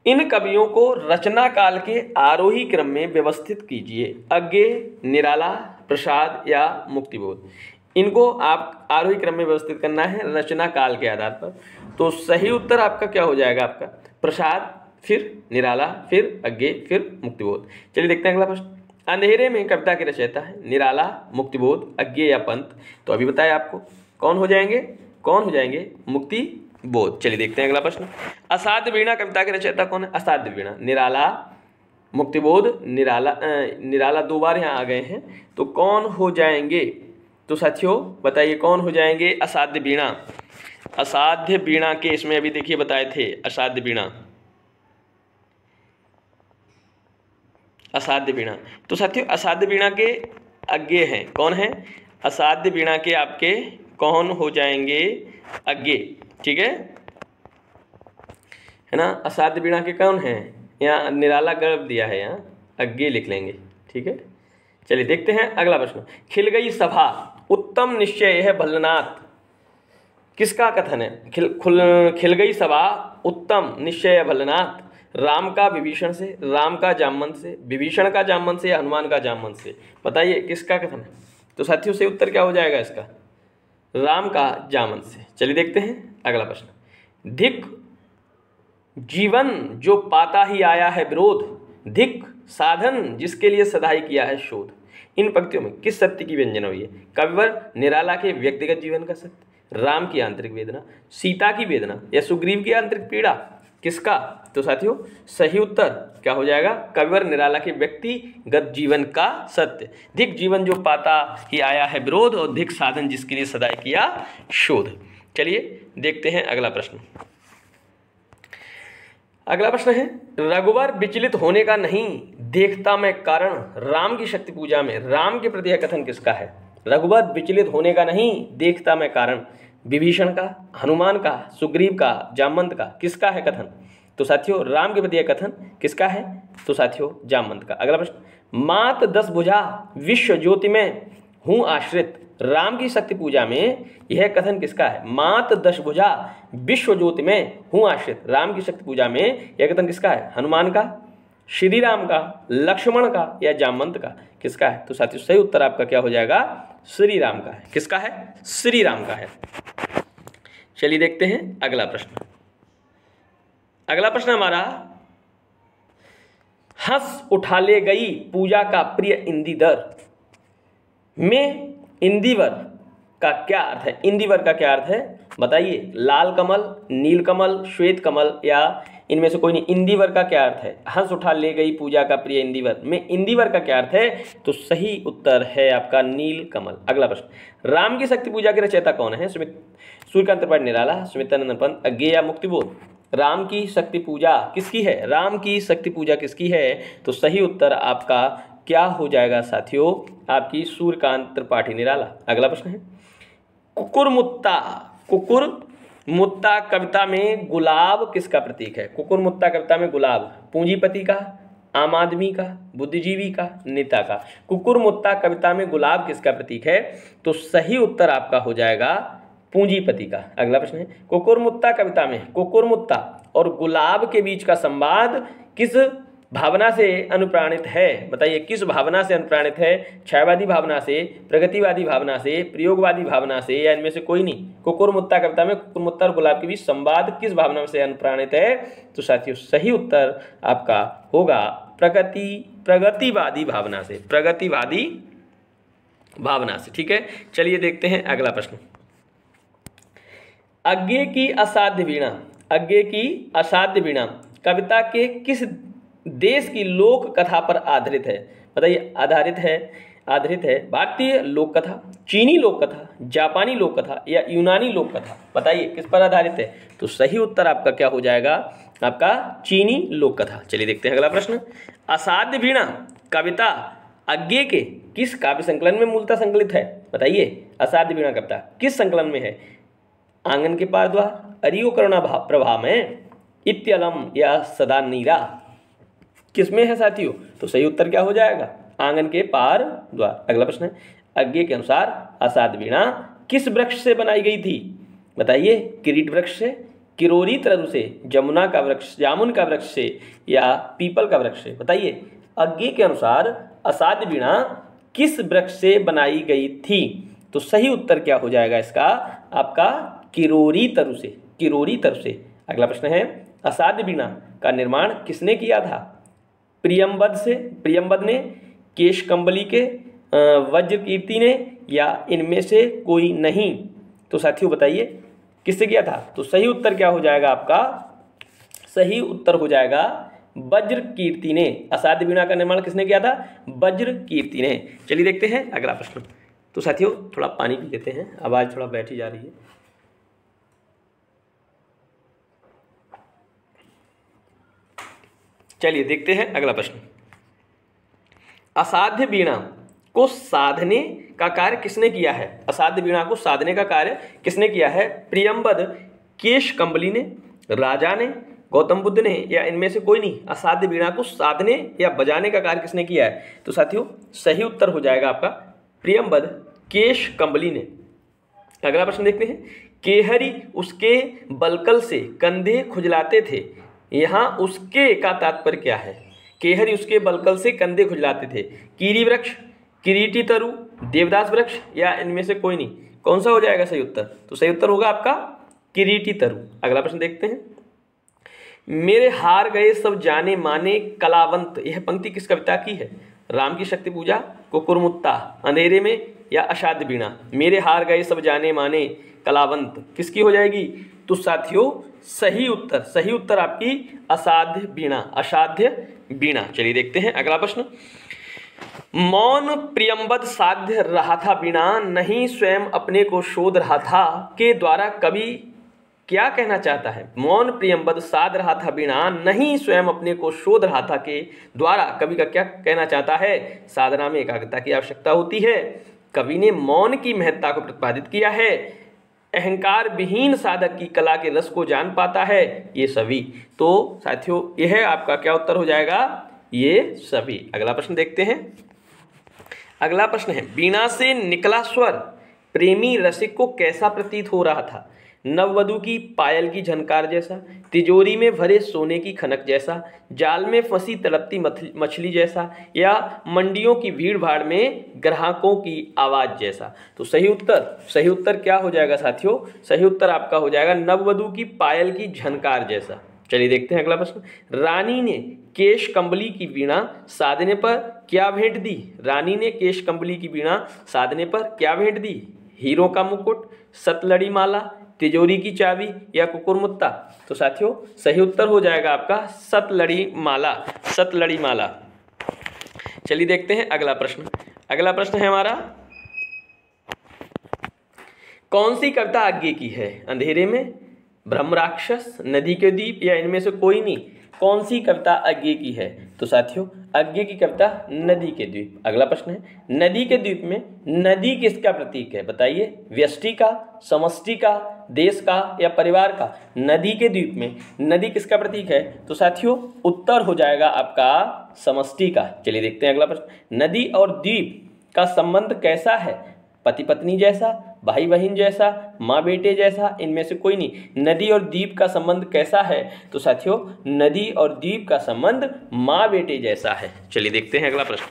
S1: इन कवियों को रचना काल के आरोही क्रम में व्यवस्थित कीजिए। अज्ञे, निराला, प्रसाद या मुक्तिबोध। इनको आप आरोही क्रम में व्यवस्थित करना है रचना काल के आधार पर। तो सही उत्तर आपका क्या हो जाएगा? आपका प्रसाद, फिर निराला, फिर अज्ञे, फिर मुक्तिबोध। चलिए देखते हैं अगला प्रश्न। अंधेरे में कविता के रचयिता है निराला, मुक्तिबोध, अज्ञे या पंत। तो अभी बताया आपको कौन हो जाएंगे? मुक्तिबोध। चलिए देखते हैं अगला प्रश्न। असाध्य वीणा कविता के रचयिता कौन है? असाध्य वीणा निराला, मुक्तिबोध, निराला दो बार यहाँ आ गए हैं। तो कौन हो जाएंगे? तो साथियों बताइए कौन हो जाएंगे? असाध्य वीणा के इसमें अभी देखिए बताए थे असाध्य वीणा। तो साथियों असाध्य वीणा के अज्ञे हैं। कौन है? असाध्य वीणा के आपके कौन हो जाएंगे? अज्ञे। ठीक है ना? असाध्य वीणा के कौन है? यहाँ निराला गर्भ दिया है, यहाँ अज्ञे लिख लेंगे। ठीक है, चलिए देखते हैं अगला प्रश्न। खिल गई सभा, उत्तम निश्चय है भल्लनाथ। किसका कथन है? खिल गई सभा, उत्तम निश्चय है भल्लनाथ। राम का विभीषण से, राम का जामवंत से, विभीषण का जामवंत से या हनुमान का जामवंत से। बताइए किसका कथन है? तो साथियों से उत्तर क्या हो जाएगा इसका? राम का जामवंत से। चलिए देखते हैं अगला प्रश्न। धिक जीवन जो पाता ही आया है विरोध, धिक साधन जिसके लिए सदाई किया है शोध। इन पंक्तियों में किस सत्य की व्यंजना हुई है? कविवर निराला के व्यक्तिगत जीवन का सत्य, राम की आंतरिक वेदना, सीता की वेदना या सुग्रीव की आंतरिक पीड़ा। किसका? तो साथियों सही उत्तर क्या हो जाएगा? कविवर निराला के व्यक्तिगत जीवन का सत्य। धिक जीवन जो पाता ही आया है विरोध और धिक साधन जिसके लिए सदाई किया शोध। चलिए देखते हैं अगला प्रश्न। अगला प्रश्न है, रघुवर विचलित होने का नहीं देखता मैं कारण, राम की शक्ति पूजा में राम के प्रति यह कथन किसका है? रघुवर विचलित होने का नहीं देखता मैं कारण, विभीषण का, हनुमान का, सुग्रीव का, जामवंत का। किसका है कथन? तो साथियों राम के प्रति यह कथन किसका है? तो साथियों जामवंत का। अगला प्रश्न, मात 10 भुजा विश्व ज्योति में हूँ आश्रित, राम की शक्ति पूजा में यह कथन किसका है? मात 10 भुजा विश्व ज्योति में हूँ आश्रित, राम की शक्ति पूजा में यह कथन किसका है? हनुमान का, श्री राम का, लक्ष्मण का या जामवंत का। किसका है? तो साथियों सही उत्तर आपका क्या हो जाएगा? श्री राम का है। किसका है? श्री राम का है। चलिए देखते हैं अगला प्रश्न। अगला प्रश्न हमारा, हंस उठा ले गई पूजा का प्रिय इंदिवर में इंदिवर का क्या अर्थ है? इंदिवर का क्या अर्थ है बताइए? लाल कमल, नील कमल, श्वेत कमल या इनमें से कोई नहीं। इंदिवर का क्या अर्थ है? हंस उठा ले गई पूजा का प्रिय इंदिवर में इंदिवर का क्या अर्थ है? तो सही उत्तर है आपका नील कमल। अगला प्रश्न, राम की शक्ति पूजा के रचयिता कौन है? सूर्यकांत त्रिपाठी निराला, सुमित्रानंदन पंत, अज्ञे या मुक्तिबोध। राम की शक्ति पूजा किसकी है? राम की शक्ति पूजा किसकी है? तो सही उत्तर आपका क्या हो जाएगा साथियों? आपकी सूर्यकांत त्रिपाठी निराला। अगला प्रश्न है कुकुरमुत्ता। कुकुरमुत्ता कविता में गुलाब किसका प्रतीक है? कुकुरमुत्ता कविता में गुलाब पूंजीपति का, आम आदमी का, बुद्धिजीवी का, नेता का। कुकुरमुत्ता कविता में गुलाब किसका प्रतीक है? तो सही उत्तर आपका हो जाएगा पूंजीपति का। अगला प्रश्न है कुकुरमुत्ता कविता में कुकुरमुत्ता और गुलाब के बीच का संवाद किस भावना से अनुप्राणित है? बताइए किस भावना से अनुप्राणित है? छायावादी भावना से, प्रगतिवादी भावना से, प्रयोगवादी भावना से, या इनमें से कोई नहीं? कुकुरमुत्ता कविता में कुकुरमुत्ता और गुलाब के बीच संवाद किस भावना से अनुप्राणित है? तो साथियों सही उत्तर आपका होगा प्रगतिवादी भावना से, प्रगतिवादी भावना से। ठीक है, चलिए देखते हैं अगला प्रश्न। अज्ञे की असाध्य वीणा, अज्ञे की असाध्य वीणा कविता के किस देश की लोक कथा पर आधारित है? बताइए आधारित है भारतीय लोक कथा, चीनी लोक कथा, जापानी लोक कथा या यूनानी लोक कथा? बताइए किस पर आधारित है? तो सही उत्तर आपका क्या हो जाएगा? आपका चीनी लोक कथा। चलिए देखते हैं अगला प्रश्न। असाध्य वीणा कविता अज्ञे के किस काव्य संकलन में मूलतः संकलित है? बताइए असाध्य वीणा कविता किस संकलन में है? आंगन के पार द्वार, अरियो करुणा प्रभा में, इत्यलम या सदा नीरा? किसमें है साथियों? तो सही उत्तर क्या हो जाएगा? आंगन के पार द्वार। अगला प्रश्न है अज्ञे के अनुसार असाध्य वीणा किस वृक्ष से बनाई गई थी? बताइए किरीट वृक्ष से, किरोरी तरु से, जमुना का वृक्ष, जामुन का वृक्ष से या पीपल का वृक्ष से? बताइए अज्ञे के अनुसार असाध्य वीणा किस वृक्ष से बनाई गई थी? तो सही उत्तर क्या हो जाएगा इसका? आपका किरोरी तरु से, किरोरी तरु से। अगला प्रश्न है असाध्य वीणा का निर्माण किसने किया था? प्रियंबद से, प्रियंबद ने, केशकंबली के, वज्रकीर्ति ने या इनमें से कोई नहीं? तो साथियों बताइए किससे किया था? तो सही उत्तर क्या हो जाएगा आपका? सही उत्तर हो जाएगा वज्रकीर्ति ने। असाध्य वीणा का निर्माण किसने किया था? वज्रकीर्ति ने। चलिए देखते हैं अगला प्रश्न। तो साथियों थोड़ा पानी पी लेते हैं, आवाज़ थोड़ा बैठी जा रही है। चलिए देखते हैं अगला प्रश्न। असाध्य वीणा को साधने का कार्य किसने किया है? असाध्य वीणा को साधने का कार्य किसने किया है? प्रियंबद, केशकंबली ने, राजा ने, गौतम बुद्ध ने या इनमें से कोई नहीं? असाध्य वीणा को साधने या बजाने का कार्य किसने किया है? तो साथियों सही उत्तर हो जाएगा आपका प्रियंबद, केशकंबली ने। अगला प्रश्न देखते हैं। केहरी उसके बलकल से कंधे खुजलाते थे, यहाँ उसके का तात्पर्य क्या है? केहरी उसके बलकल से कंधे खुजलाते थे, कीरी वृक्ष, किरीटी तरु, देवदास वृक्ष या इनमें से कोई नहीं? कौन सा हो जाएगा सही उत्तर? तो सही उत्तर होगा आपका किरीटी तरु। अगला प्रश्न देखते हैं। मेरे हार गए सब जाने माने कलावंत, यह पंक्ति किस कविता की है? राम की शक्ति पूजा, कुकुरमुत्ता, अंधेरे में या असाध्य वीणा? मेरे हार गए सब जाने माने कलावंत किसकी हो जाएगी? तो साथियों सही उत्तर आपकी असाध्य वीणा, असाध्य वीणा। चलिए देखते हैं अगला प्रश्न। मौन प्रियंबद साध्य रहा था वीणा, नहीं स्वयं अपने को शोध रहा था के द्वारा कवि क्या कहना चाहता है? मौन प्रियंबद साध रहा था वीणा, नहीं स्वयं अपने को शोध रहा था के द्वारा कवि का क्या कहना चाहता है? साधना में एकाग्रता की आवश्यकता होती है, कवि ने मौन की महत्ता को प्रतिपादित किया है, अहंकार विहीन साधक की कला के रस को जान पाता है, ये सभी। तो साथियों यह आपका क्या उत्तर हो जाएगा? ये सभी। अगला प्रश्न देखते हैं। अगला प्रश्न है वीणा से निकला स्वर प्रेमी रसिक को कैसा प्रतीत हो रहा था? नववधु की पायल की झनकार जैसा, तिजोरी में भरे सोने की खनक जैसा, जाल में फंसी तड़पती मछली जैसा या मंडियों की भीड़ भाड़ में ग्राहकों की आवाज़ जैसा? तो सही उत्तर क्या हो जाएगा साथियों? सही उत्तर आपका हो जाएगा नववधु की पायल की झनकार जैसा। चलिए देखते हैं अगला प्रश्न। रानी ने केशकंबली की वीणा साधने पर क्या भेंट दी? रानी ने केशकंबली की वीणा साधने पर क्या भेंट दी? हीरों का मुकुट, सतलड़ी माला, तिजोरी की चाबी या कुकुरमुत्ता? तो साथियों सही उत्तर हो जाएगा आपका सतलड़ी माला, सतलड़ी माला। चलिए देखते हैं अगला प्रश्न। अगला प्रश्न है हमारा, कौन सी कविता अज्ञे की है? अंधेरे में, ब्रह्मराक्षस, नदी के द्वीप या इनमें से कोई नहीं। कौन सी कविता अज्ञे की है? तो साथियों अज्ञे की कविता नदी के द्वीप। अगला प्रश्न है, नदी के द्वीप में नदी किसका प्रतीक है? बताइए, व्यष्टि का, समष्टि का, देश का या परिवार का? नदी के द्वीप में नदी किसका प्रतीक है? तो साथियों उत्तर हो जाएगा आपका समष्टि का। चलिए देखते हैं अगला प्रश्न, नदी और द्वीप का संबंध कैसा है? पति पत्नी जैसा, भाई बहन जैसा, माँ बेटे जैसा, इनमें से कोई नहीं। नदी और द्वीप का संबंध कैसा है? तो साथियों नदी और द्वीप का संबंध माँ बेटे जैसा है। चलिए देखते हैं अगला प्रश्न,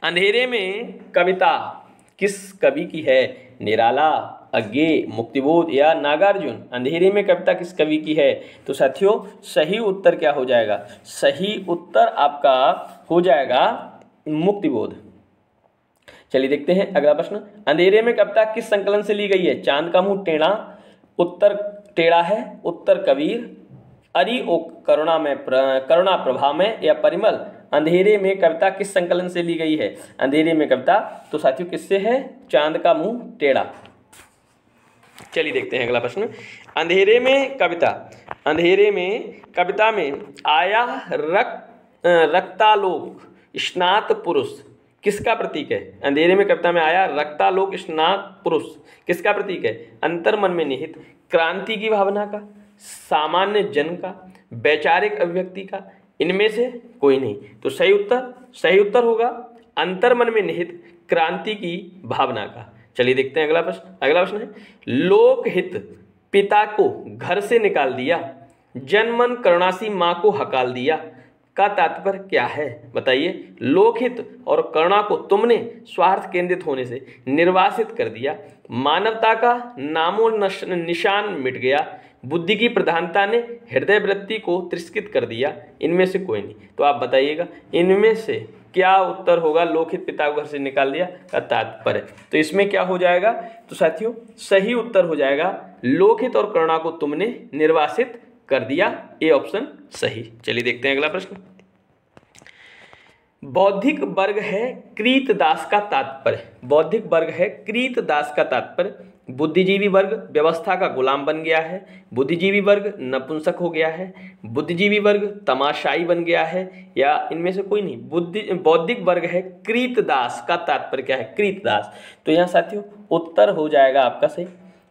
S1: अंधेरे में कविता किस कवि की है? निराला, अज्ञे, मुक्तिबोध या नागार्जुन? अंधेरे में कविता किस कवि की है? तो साथियों सही उत्तर क्या हो जाएगा? सही उत्तर आपका हो जाएगा मुक्तिबोध। चलिए देखते हैं अगला प्रश्न, अंधेरे में कविता किस संकलन से ली गई है? चांद का मुंह टेढ़ा, उत्तर टेढ़ा है, उत्तर कबीर, अरि ओ करुणा में करुणा प्रभा में या परिमल? अंधेरे में कविता किस संकलन से ली गई है? अंधेरे में कविता तो साथियों किससे है? चांद का मुंह टेढ़ा। चलिए देखते हैं अगला प्रश्न, अंधेरे में कविता में आया रक्तालोक स्नात पुरुष किसका प्रतीक है? अंधेरे में कविता में आया रक्तालोक स्नात पुरुष किसका प्रतीक है? अंतर्मन में निहित क्रांति की भावना का, सामान्य जन का, वैचारिक अभिव्यक्ति का? इनमें से कोई नहीं। तो सही उत्तर होगा अंतर्मन में निहित क्रांति की भावना का। चलिए देखते हैं अगला प्रश्न है, लोकहित पिता को घर से निकाल दिया, जनमन करुणासी माँ को हकाल दिया का तात्पर्य क्या है? बताइए, लोकहित और करुणा को तुमने स्वार्थ केंद्रित होने से निर्वासित कर दिया, मानवता का नामो निशान मिट गया, बुद्धि की प्रधानता ने हृदय वृत्ति को तिरस्कृत कर दिया। इनमें से कोई नहीं। तो आप बताइएगा इनमें से क्या उत्तर होगा? लोकहित पिता को घर से निकाल दिया का तात्पर्य। तो इसमें क्या हो जाएगा? तो साथियों सही उत्तर हो जाएगा लोकहित और करुणा को तुमने निर्वासित कर दिया, ए ऑप्शन सही। चलिए देखते हैं अगला प्रश्न, बौद्धिक वर्ग है कृतदास का तात्पर्य। बौद्धिक वर्ग है कृतदास का तात्पर्य बुद्धिजीवी वर्ग व्यवस्था का गुलाम बन गया है, बुद्धिजीवी वर्ग नपुंसक हो गया है, बुद्धिजीवी वर्ग तमाशाई बन गया है या इनमें से कोई नहीं। बौद्धिक वर्ग है कृतदास का तात्पर्य क्या है? कृतदास। तो यहाँ साथियों उत्तर हो जाएगा आपका सही,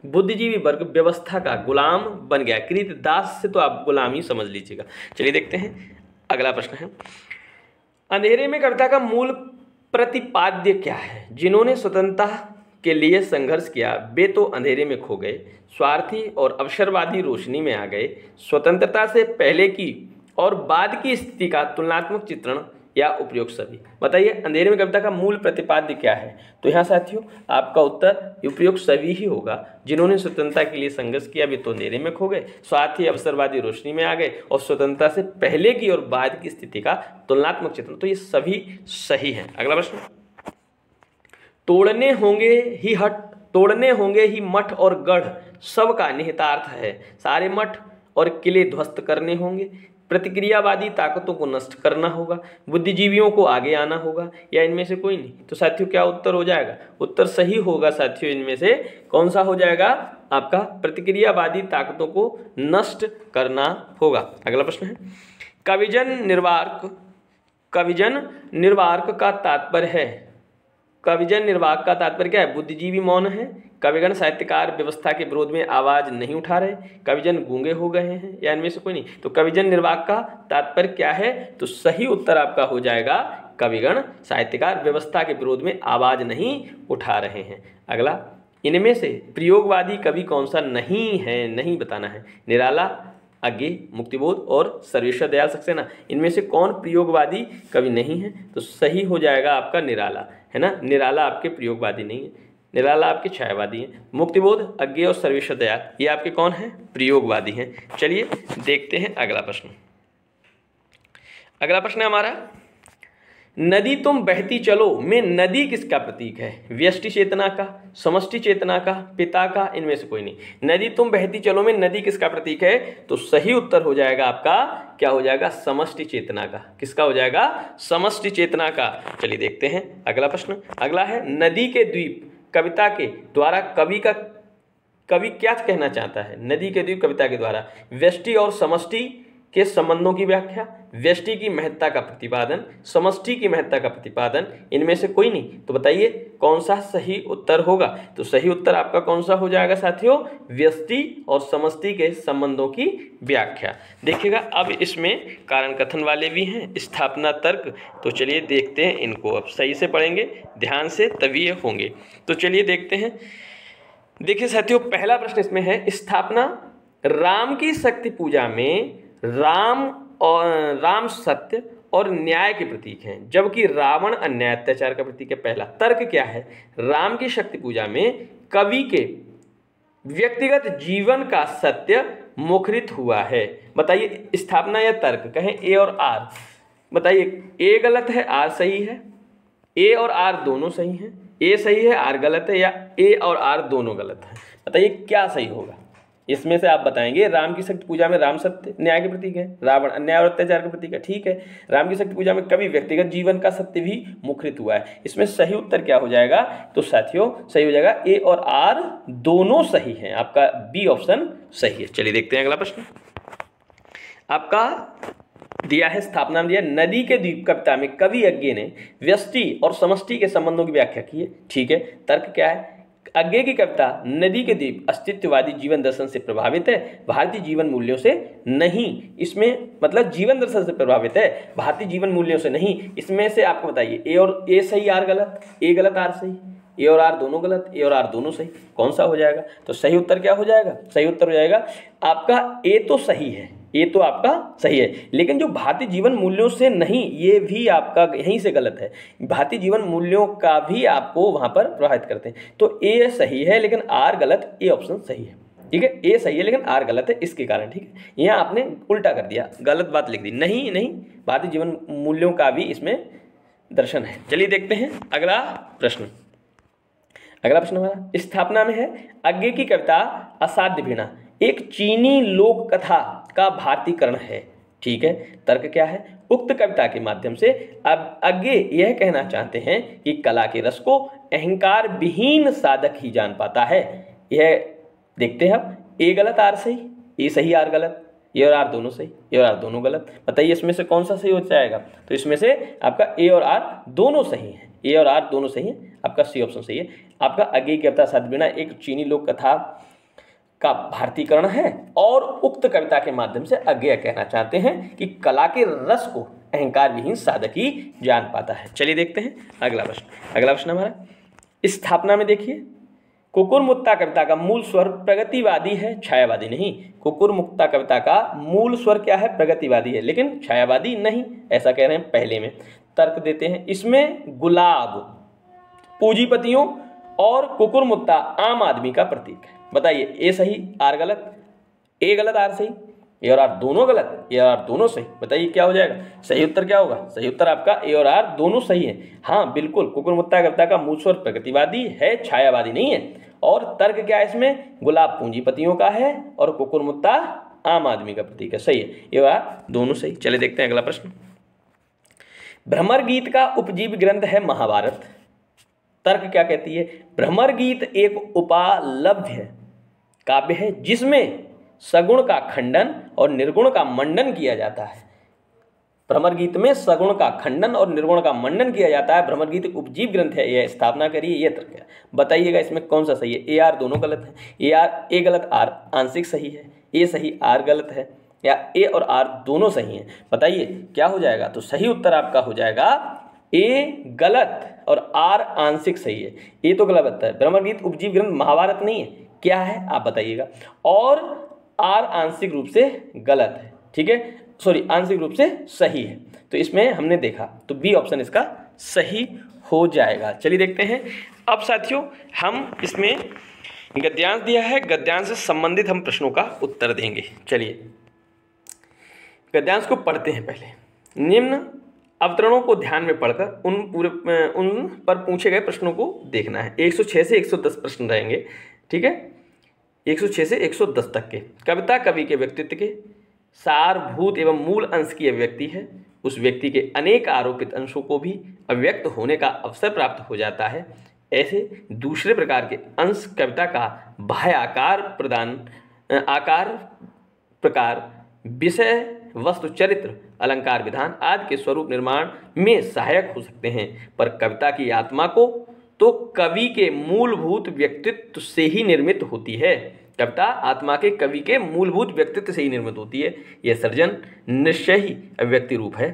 S1: बुद्धिजीवी वर्ग व्यवस्था का गुलाम बन गया। कृतदास से तो आप गुलाम ही समझ लीजिएगा। चलिए देखते हैं अगला प्रश्न है, अंधेरे में कविता का मूल प्रतिपाद्य क्या है? जिन्होंने स्वतंत्रता के लिए संघर्ष किया वे तो अंधेरे में खो गए, स्वार्थी और अवसरवादी रोशनी में आ गए, स्वतंत्रता से पहले की और बाद की स्थिति का तुलनात्मक चित्रण या उपयोग सभी। बताइए अंधेरे में कविता का मूल प्रतिपाद्य क्या है? तो यहाँ साथियों आपका उत्तर उपयोग सभी ही होगा। जिन्होंने स्वतंत्रता के लिए संघर्ष किया वे तो अंधेरे में खो गए, स्वार्थी अवसरवादी रोशनी में आ गए और स्वतंत्रता से पहले की और बाद की स्थिति का तुलनात्मक चित्रण। तो ये सभी सही है। अगला प्रश्न, तोड़ने होंगे ही मठ और गढ़ सबका निहितार्थ है। सारे मठ और किले ध्वस्त करने होंगे, प्रतिक्रियावादी ताकतों को नष्ट करना होगा, बुद्धिजीवियों को आगे आना होगा या इनमें से कोई नहीं। तो साथियों क्या उत्तर हो जाएगा? उत्तर सही होगा साथियों, इनमें से कौन सा हो जाएगा? आपका प्रतिक्रियावादी ताकतों को नष्ट करना होगा। अगला प्रश्न है, कविजन निर्वाक का तात्पर्य है। कविजन निर्वाक का तात्पर्य क्या है? बुद्धिजीवी मौन है, कविगण साहित्यकार व्यवस्था के विरोध में आवाज नहीं उठा रहे, कविजन गूंगे हो गए हैं या इनमें से कोई नहीं। तो कविजन निर्वाक का तात्पर्य क्या है? तो सही उत्तर आपका हो जाएगा कविगण साहित्यकार व्यवस्था के विरोध में आवाज नहीं उठा रहे हैं। अगला, इनमें से प्रयोगवादी कवि कौन सा नहीं है? नहीं बताना है। निराला, अज्ञे, मुक्तिबोध और सर्वेश्वर दयाल सक्सेना, इनमें से कौन प्रयोगवादी कवि नहीं है? तो सही हो जाएगा आपका निराला, है ना। निराला आपके प्रयोगवादी नहीं है, निराला आपके छायावादी हैं। मुक्तिबोध, अज्ञे और सर्वेश्वर दयाल ये आपके कौन हैं? प्रयोगवादी हैं। चलिए देखते हैं अगला प्रश्न। अगला प्रश्न है हमारा, नदी तुम बहती चलो में नदी किसका प्रतीक है? व्यष्टि चेतना का, समष्टि चेतना का, पिता का, इनमें से कोई नहीं। नदी तुम बहती चलो में नदी किसका प्रतीक है? तो सही उत्तर हो जाएगा आपका क्या हो जाएगा? समष्टि चेतना का। किसका हो जाएगा? समष्टि चेतना का। चलिए देखते हैं अगला प्रश्न। अगला है, नदी के द्वीप कविता के द्वारा कवि का कवि क्या कहना चाहता है? नदी के द्वीप कविता के द्वारा व्यष्टि और समष्टि के संबंधों की व्याख्या, व्यष्टि की महत्ता का प्रतिपादन, समष्टि की महत्ता का प्रतिपादन, इनमें से कोई नहीं। तो बताइए कौन सा सही उत्तर होगा? तो सही उत्तर आपका कौन सा हो जाएगा साथियों? व्यष्टि और समष्टि के संबंधों की व्याख्या। देखिएगा अब इसमें कारण कथन वाले भी हैं, स्थापना तर्क। तो चलिए देखते हैं इनको, अब सही से पढ़ेंगे ध्यान से तभी ये होंगे। तो चलिए देखते हैं। देखिए साथियों पहला प्रश्न इसमें है, स्थापना राम की शक्ति पूजा में राम सत्य और न्याय के प्रतीक हैं, जबकि रावण अन्याय अत्याचार का प्रतीक है। पहला तर्क क्या है? राम की शक्ति पूजा में कवि के व्यक्तिगत जीवन का सत्य मुखरित हुआ है। बताइए स्थापना या तर्क, कहें ए और आर। बताइए ए गलत है आर सही है? ए और आर दोनों सही हैं। ए सही है आर गलत है, या ए और आर दोनों गलत है? बताइए क्या सही होगा? इसमें से आप बताएंगे। राम की शक्ति पूजा में राम सत्य न्याय के प्रतीक है, रावण अन्याय और अत्याचार के प्रतीक है। ठीक है, राम की शक्ति पूजा में कवि व्यक्तिगत जीवन का सत्य भी मुखरित हुआ है। इसमें सही उत्तर क्या हो जाएगा? तो साथियों सही हो जाएगा ए और आर दोनों सही हैं, आपका बी ऑप्शन सही है। चलिए देखते हैं अगला प्रश्न। आपका दिया है स्थापना में दिया, नदी के द्वीप कविता में कवि अज्ञे ने व्यष्टि और समष्टि के संबंधों की व्याख्या की है। ठीक है, तर्क क्या है? अज्ञे की कविता नदी के द्वीप अस्तित्ववादी जीवन दर्शन से प्रभावित है, भारतीय जीवन मूल्यों से नहीं। इसमें मतलब जीवन दर्शन से प्रभावित है, भारतीय जीवन मूल्यों से नहीं। इसमें से आपको बताइए ए और ए सही आर गलत, ए गलत आर सही, ए और आर दोनों गलत, ए और आर दोनों सही। कौन सा हो जाएगा? तो सही उत्तर क्या हो जाएगा? सही उत्तर हो जाएगा आपका ए तो सही है, ये तो आपका सही है, लेकिन जो भारतीय जीवन मूल्यों से नहीं, ये भी आपका यहीं से गलत है। भारतीय जीवन मूल्यों का भी आपको वहां पर प्रभावित करते हैं। तो ए सही है लेकिन आर गलत, ए ऑप्शन सही है। ठीक है, ए सही है लेकिन आर गलत है, इसके कारण। ठीक है, यहाँ आपने उल्टा कर दिया, गलत बात लिख दी। नहीं नहीं, भारतीय जीवन मूल्यों का भी इसमें दर्शन है। चलिए देखते हैं अगला प्रश्न। अगला प्रश्न हमारा स्थापना में है, अज्ञे की कविता असाध्य वीणा एक चीनी लोक कथा का भारतीकरण है। ठीक है, तर्क क्या है? उक्त कविता के माध्यम से अब अज्ञे यह कहना चाहते हैं कि कला के रस को अहंकार विहीन साधक ही जान पाता है। यह देखते हैं अब, ए गलत आर सही, ए सही आर गलत, ए और आर दोनों सही, ए और आर दोनों गलत। बताइए इसमें से कौन सा सही हो जाएगा? तो इसमें से आपका ए और आर दोनों सही हैं, ए और आर दोनों सही हैं, आपका सी ऑप्शन सही है। आपका अज्ञे की कविता असाध्य वीणा एक चीनी लोक कथा का भारतीकरण है, और उक्त कविता के माध्यम से अज्ञे कहना चाहते हैं कि कला के रस को अहंकार विहीन साधक ही जान पाता है। चलिए देखते हैं अगला प्रश्न। अगला प्रश्न हमारा स्थापना में देखिए, कुकुरमुक्ता कविता का मूल स्वर प्रगतिवादी है, छायावादी नहीं। कुकुरमुक्ता कविता का मूल स्वर क्या है? प्रगतिवादी है, लेकिन छायावादी नहीं, ऐसा कह रहे हैं पहले में। तर्क देते हैं, इसमें गुलाब पूंजीपतियों और कुकुरमुक्ता आम आदमी का प्रतीक है। बताइए ए सही आर गलत, ए गलत आर सही, ए और आर दोनों गलत, ए और आर दोनों सही। बताइए क्या हो जाएगा? सही उत्तर क्या होगा? सही उत्तर आपका ए और आर दोनों सही है। हाँ बिल्कुल, कुकुरमुक्ता कविता का मूल स्वर प्रगतिवादी है, छायावादी नहीं है। और तर्क क्या है इसमें? गुलाब पूंजीपतियों का है और कुकुरमुक्ता आम आदमी का प्रतीक है। सही है, ए और आर दोनों सही। चलिए देखते हैं अगला प्रश्न। भ्रमर गीत का उपजीवी ग्रंथ है महाभारत। तर्क क्या कहती है? भ्रमर गीत एक उपालभ्य काव्य है जिसमें सगुण का खंडन और निर्गुण का मंडन किया जाता है। भ्रमर गीत में सगुण का खंडन और निर्गुण का मंडन किया जाता है। भ्रमर गीत एक उपजीव ग्रंथ है, यह स्थापना करिए, यह तर्क है। बताइएगा इसमें कौन सा सही है? ए आर दोनों गलत है, ए गलत आर आंशिक सही है, ए सही आर गलत है, या ए और आर दोनों सही हैं। बताइए क्या हो जाएगा? तो सही उत्तर आपका हो जाएगा ए गलत और आर आंशिक सही है। ए तो गलत है, भ्रमर गीत उपजीव ग्रंथ महाभारत नहीं है, क्या है आप बताइएगा। और आर आंशिक रूप से गलत है, ठीक है, सॉरी आंशिक रूप से सही है। तो इसमें हमने देखा, तो बी ऑप्शन इसका सही हो जाएगा। चलिए देखते हैं अब साथियों, हम इसमें गद्यांश दिया है, गद्यांश से संबंधित हम प्रश्नों का उत्तर देंगे। चलिए गद्यांश को पढ़ते हैं। पहले निम्न अवतरणों को ध्यान में पढ़कर उन पर पूछे गए प्रश्नों को देखना है। 106 से 110 प्रश्न रहेंगे, ठीक है, 106 से 110 तक के। कविता कवि के व्यक्तित्व के सारभूत एवं मूल अंश की अभिव्यक्ति है। उस व्यक्ति के अनेक आरोपित अंशों को भी अभिव्यक्त होने का अवसर प्राप्त हो जाता है। ऐसे दूसरे प्रकार के अंश कविता का बाह्य आकार प्रदान आकार प्रकार विषय वस्तु चरित्र अलंकार विधान आदि के स्वरूप निर्माण में सहायक हो सकते हैं, पर कविता की आत्मा को तो कवि के मूलभूत व्यक्तित्व से ही निर्मित होती है। कविता आत्मा के कवि के मूलभूत व्यक्तित्व से ही निर्मित होती है। यह सृजन निश्चय ही अभिव्यक्ति रूप है।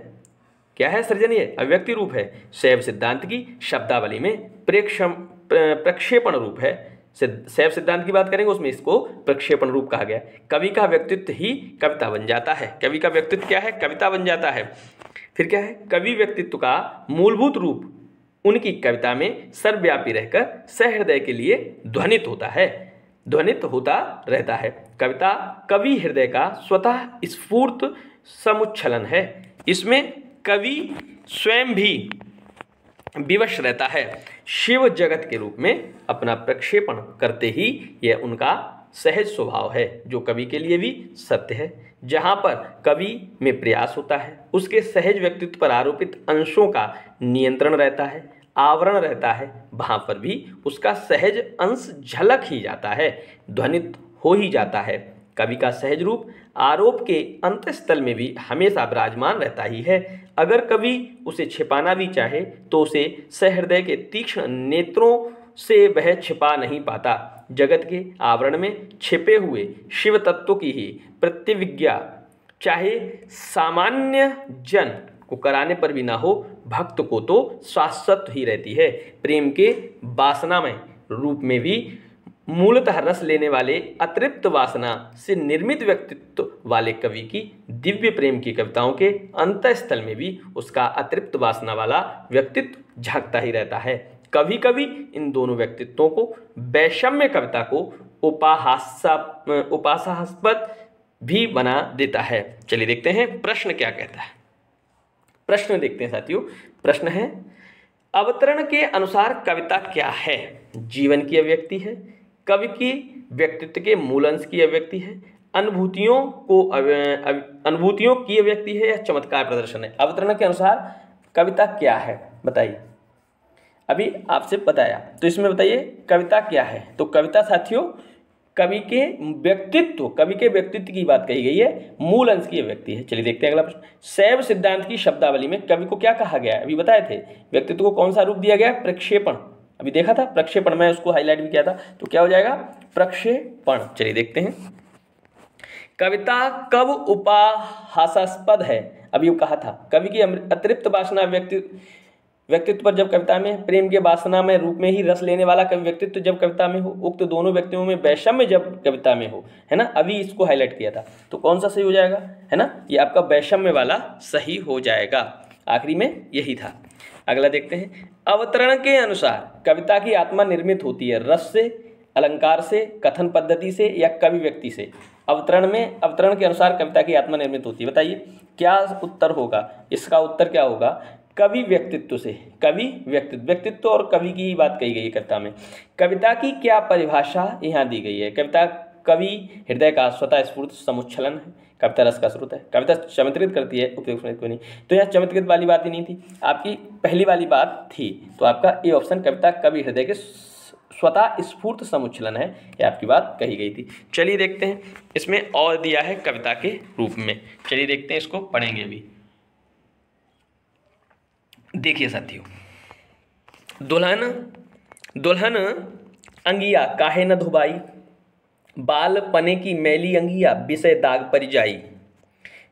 S1: क्या है सृजन? ये अभिव्यक्ति रूप है। शैव सिद्धांत की शब्दावली में प्रक्षेपण रूप है। शैव सिद्धांत की बात करेंगे उसमें इसको प्रक्षेपण रूप कहा गया। कवि का व्यक्तित्व ही कविता बन जाता है। कवि का व्यक्तित्व क्या है? कविता बन जाता है। फिर क्या है? कवि व्यक्तित्व का मूलभूत रूप उनकी कविता में सर्वव्यापी रहकर सहृदय के लिए ध्वनित होता है, ध्वनित होता रहता है। कविता कवि हृदय का स्वतः स्फूर्त समुच्छलन है। इसमें कवि स्वयं भी विवश रहता है। शिव जगत के रूप में अपना प्रक्षेपण करते ही यह उनका सहज स्वभाव है, जो कवि के लिए भी सत्य है। जहाँ पर कवि में प्रयास होता है, उसके सहज व्यक्तित्व पर आरोपित अंशों का नियंत्रण रहता है, आवरण रहता है, वहाँ पर भी उसका सहज अंश झलक ही जाता है, ध्वनित हो ही जाता है। कवि का सहज रूप आरोप के अंतस्थल में भी हमेशा विराजमान रहता ही है। अगर कवि उसे छिपाना भी चाहे तो उसे सहृदय के तीक्ष्ण नेत्रों से वह छिपा नहीं पाता। जगत के आवरण में छिपे हुए शिव तत्व की ही प्रतिविज्ञा चाहे सामान्य जन को कराने पर भी ना हो, भक्त को तो शाश्वत ही रहती है। प्रेम के वासनामय रूप में भी मूलतः रस लेने वाले अतृप्त वासना से निर्मित व्यक्तित्व वाले कवि की दिव्य प्रेम की कविताओं के अंतःस्थल में भी उसका अतृप्त वासना वाला व्यक्तित्व झांकता ही रहता है। कभी कभी इन दोनों व्यक्तित्वों को वैषम्य कविता को उपासास्पद भी बना देता है। चलिए देखते हैं प्रश्न क्या कहता है। प्रश्न देखते हैं साथियों। प्रश्न है, अवतरण के अनुसार कविता क्या है? जीवन की अभिव्यक्ति है, कवि की व्यक्तित्व के मूल अंश की अभिव्यक्ति है, अनुभूतियों की अभिव्यक्ति है या चमत्कार प्रदर्शन है? अवतरण के अनुसार कविता क्या है बताइए। अभी आपसे बताया तो इसमें बताइए कविता क्या है। तो कविता साथियों कवि के व्यक्तित्व की बात कही गई है, मूल अंश की अभिव्यक्ति है। चलिए देखते हैं अगला प्रश्न। शैव सिद्धांत की शब्दावली में कवि को क्या कहा गया है? अभी बताए थे। व्यक्तित्व को कौन सा रूप दिया गया? प्रक्षेपण। अभी देखा था प्रक्षेपण, मैं उसको हाईलाइट भी किया था। तो क्या हो जाएगा? प्रक्षेपण। चलिए देखते हैं। कविता कब उपहासास्पद है? अभी वो कहा था कवि की अतिरिक्त वासना व्यक्तित्व पर जब कविता में प्रेम के वासना में रूप में ही रस लेने वाला कवि व्यक्तित्व जब कविता में हो, उक्त दोनों व्यक्तियों में वैषम्य जब कविता में हो, है ना। अभी इसको हाईलाइट किया था। तो कौन सा सही हो जाएगा? है ना, ये आपका वैषम्य वाला सही हो जाएगा। आखिरी में यही था। अगला देखते हैं। अवतरण के अनुसार कविता की आत्मा निर्मित होती है रस से, अलंकार से, कथन पद्धति से या कवि व्यक्ति से? अवतरण के अनुसार कविता की आत्मा निर्मित होती है। बताइए क्या उत्तर होगा? इसका उत्तर क्या होगा? कवि व्यक्तित्व से। कवि व्यक्तित्व और कवि की बात कही गई है कविता में। कविता की क्या परिभाषा यहाँ दी गई है? कविता कवि हृदय का स्वतः स्फूर्त समुच्छलन है। कविता रस का स्रोत है। कविता चमत्कृत करती है, उपयुक्त को नहीं। तो यहाँ चमत्कृत वाली बात ही नहीं थी, आपकी पहली वाली बात थी। तो आपका ए ऑप्शन कविता कवि हृदय के स्वतः स्फूर्त समुच्छलन है, ये आपकी बात कही गई थी। चलिए देखते हैं इसमें और दिया है कविता के रूप में। चलिए देखते हैं, इसको पढ़ेंगे अभी। देखिए साथियों, दुल्हन अंगिया काहे न धुबाई, बाल पने की मैली अंगिया विषय दाग पर जाई,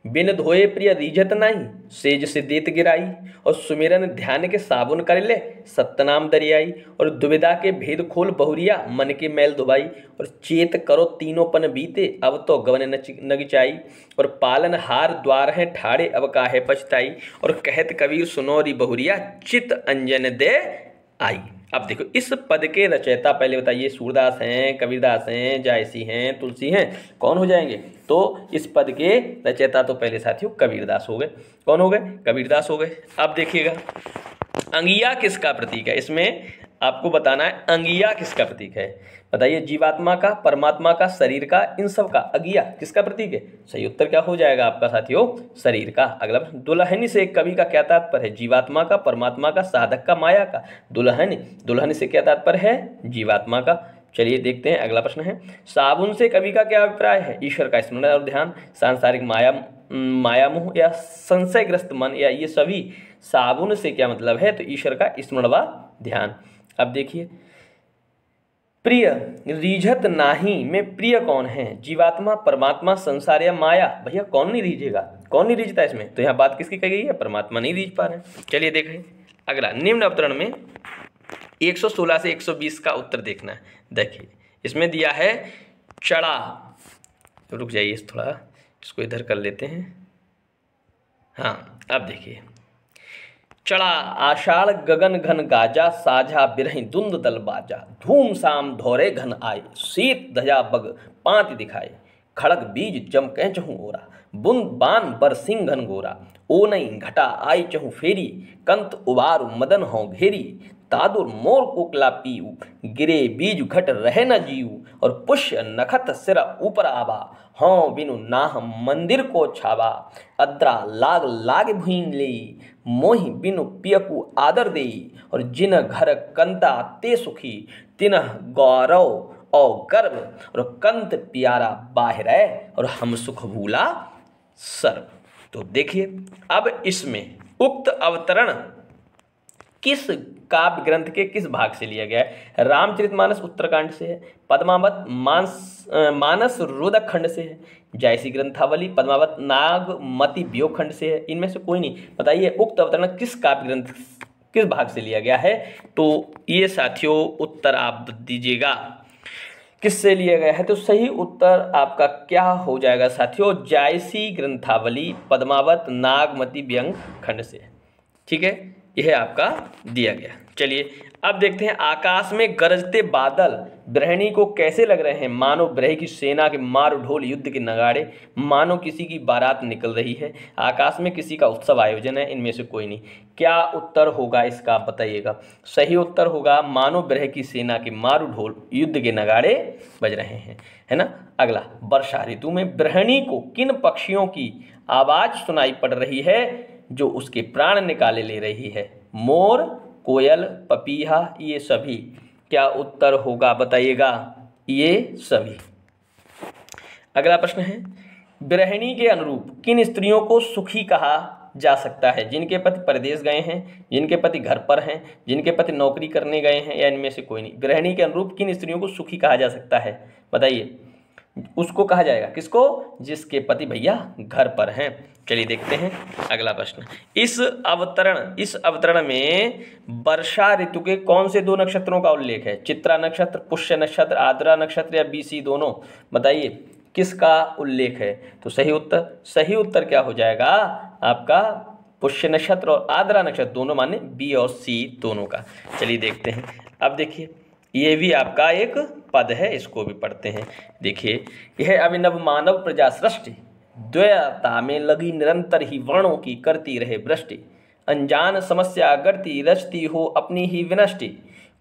S1: बिन धोए प्रिय रीझत नाही, सेज से देत गिराई, और सुमिरन ध्यान के साबुन कर ले सतनाम दरियाई, और दुविधा के भेद खोल बहुरिया मन के मैल धुबाई, और चेत करो तीनों पन बीते अब तो गवन नगिचाई, और पालन हार द्वार है ठाड़े अब काहे पछताई, और कहत कबीर सुनोरी बहुरिया चित अंजन दे आई। अब देखो इस पद के रचयिता पहले बताइए, सूरदास हैं, कबीरदास हैं, जायसी हैं, तुलसी हैं, कौन हो जाएंगे? तो इस पद के रचयिता तो पहले साथियों कबीरदास हो गए। कौन हो गए? कबीरदास हो गए। अब देखिएगा अंगिया किसका प्रतीक है? इसमें आपको बताना है अंगिया किसका प्रतीक है। बताइए, जीवात्मा का, परमात्मा का, शरीर का, इन सब का अंगिया किसका प्रतीक है? सही उत्तर क्या हो जाएगा आपका साथियों? शरीर का। अगला प्रश्न, दुल्हन से कवि का क्या तात्पर्य है? जीवात्मा का, परमात्मा का, साधक का, माया का। दुल्हन से क्या तात्पर्य है? जीवात्मा का। चलिए देखते हैं अगला प्रश्न है, साबुन से कवि का क्या अभिप्राय है? ईश्वर का स्मरण और ध्यान, सांसारिक माया मोह या संशयग्रस्त मन या ये सभी। साबुन से क्या मतलब है? तो ईश्वर का स्मरण व ध्यान। अब देखिए, प्रिय रीझत नाही में प्रिय कौन है? जीवात्मा, परमात्मा, संसार या माया? भैया कौन नहीं रीझेगा, कौन नहीं रीझता इसमें? तो यहाँ बात किसकी कही गई है? परमात्मा नहीं रीझ पा रहे हैं। चलिए देखें अगला, निम्न अवतरण में 116 से 120 का उत्तर देखना है। देखिए इसमें दिया है चढ़ा, रुक जाइए थोड़ा, इसको इधर कर लेते हैं। हाँ अब देखिए, चढ़ा आषाढ़ गगन घन गाजा, साझा बिरहि धुंध दल बाजा, धूम शाम धोरे घन आए, शीत धजा बग पांति दिखाए, खड़ग बीज जम कह चहु ओरा, बुंद बान बर सिंह घन गोरा, ओ नई घटा आई चहु फेरी, कंत उबार मदन हो घेरी, तादुर मोर कोकला पीऊ, गिरे बीज घट रहे न जीऊ, और पुष्य नखत सिर ऊपर आवा, हों बिनु नाह मंदिर को छावा, अद्रा लाग लाग भुइन ले, मोहि बिनु पियकु आदर दे, और जिन घर कंता ते सुखी, तिनह गौरव और गर्व, और कंत प्यारा बाहिर है, और हम सुख भूला सर्व। तो देखिए अब इसमें उक्त अवतरण किस काव्य ग्रंथ के किस भाग से लिया गया है? रामचरितमानस उत्तरकांड से है, पद्मावत मानस रुदक खंड से है, जायसी ग्रंथावली पद्मावत नागमति वियोग खंड से है। इनमें से कोई नहीं। बताइए उक्त अवतरण किस काव्य ग्रंथ किस भाग से लिया गया है? तो ये साथियों उत्तर आप दीजिएगा, किससे लिया गया है? तो सही उत्तर आपका क्या हो जाएगा साथियों? जायसी ग्रंथावली पद्मावत नागमति व्यंग खंड से। ठीक है, यह आपका दिया गया। चलिए अब देखते हैं, आकाश में गरजते बादल ब्रह्मणी को कैसे लग रहे हैं? मानो ब्रह्म की सेना के मार ढोल युद्ध के नगाड़े, मानो किसी की बारात निकल रही है, आकाश में किसी का उत्सव आयोजन है। इनमें से कोई नहीं। क्या उत्तर होगा इसका बताइएगा? सही उत्तर होगा मानो ब्रह्म की सेना के मारू ढोल युद्ध के नगाड़े बज रहे हैं, है ना। अगला, वर्षा ऋतु में ब्रह्मणी को किन पक्षियों की आवाज सुनाई पड़ रही है जो उसके प्राण निकाले ले रही है? मोर, कोयल, पपीहा, ये सभी। क्या उत्तर होगा बताइएगा? ये सभी। अगला प्रश्न है, ब्रह्मणी के अनुरूप किन स्त्रियों को सुखी कहा जा सकता है? जिनके पति परदेश गए हैं, जिनके पति घर पर हैं, जिनके पति नौकरी करने गए हैं, या इनमें से कोई नहीं। ब्रह्मणी के अनुरूप किन स्त्रियों को सुखी कहा जा सकता है? बताइए। उसको कहा जाएगा किसको? जिसके पति भैया घर पर हैं। चलिए देखते हैं अगला प्रश्न। इस अवतरण में वर्षा ऋतु के कौन से दो नक्षत्रों का उल्लेख है? चित्रा नक्षत्र, पुष्य नक्षत्र, आद्रा नक्षत्र या बीसी दोनों? बताइए किसका उल्लेख है? तो सही उत्तर क्या हो जाएगा आपका? पुष्य नक्षत्र और आद्रा नक्षत्र दोनों, माने बी और सी दोनों का। चलिए देखते हैं। अब देखिए ये भी आपका एक पद है, इसको भी पढ़ते हैं। देखिए, यह अभिनव मानव प्रजा सृष्टि, द्वैता में लगी निरंतर ही वर्णों की करती रहे वृष्टि, अनजान समस्या गढ़ती रचती हो अपनी ही विनष्टि,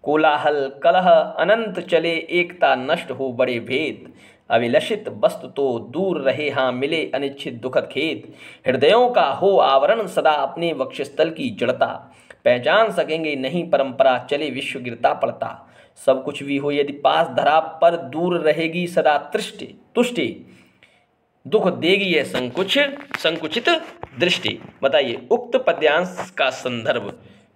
S1: कोलाहल कलह अनंत चले एकता नष्ट हो बड़े भेद, अभिलषित वस्तु तो दूर रहे हाँ मिले अनिच्छित दुखद खेद, हृदयों का हो आवरण सदा अपने वक्षस्थल की जड़ता, पहचान सकेंगे नहीं परंपरा चले विश्व गिरता पड़ता, सब कुछ भी हो यदि पास धरा पर दूर रहेगी सदा तुष्टि, दुख देगी यह संकुचित दृष्टि। बताइए उक्त पद्यांश का संदर्भ?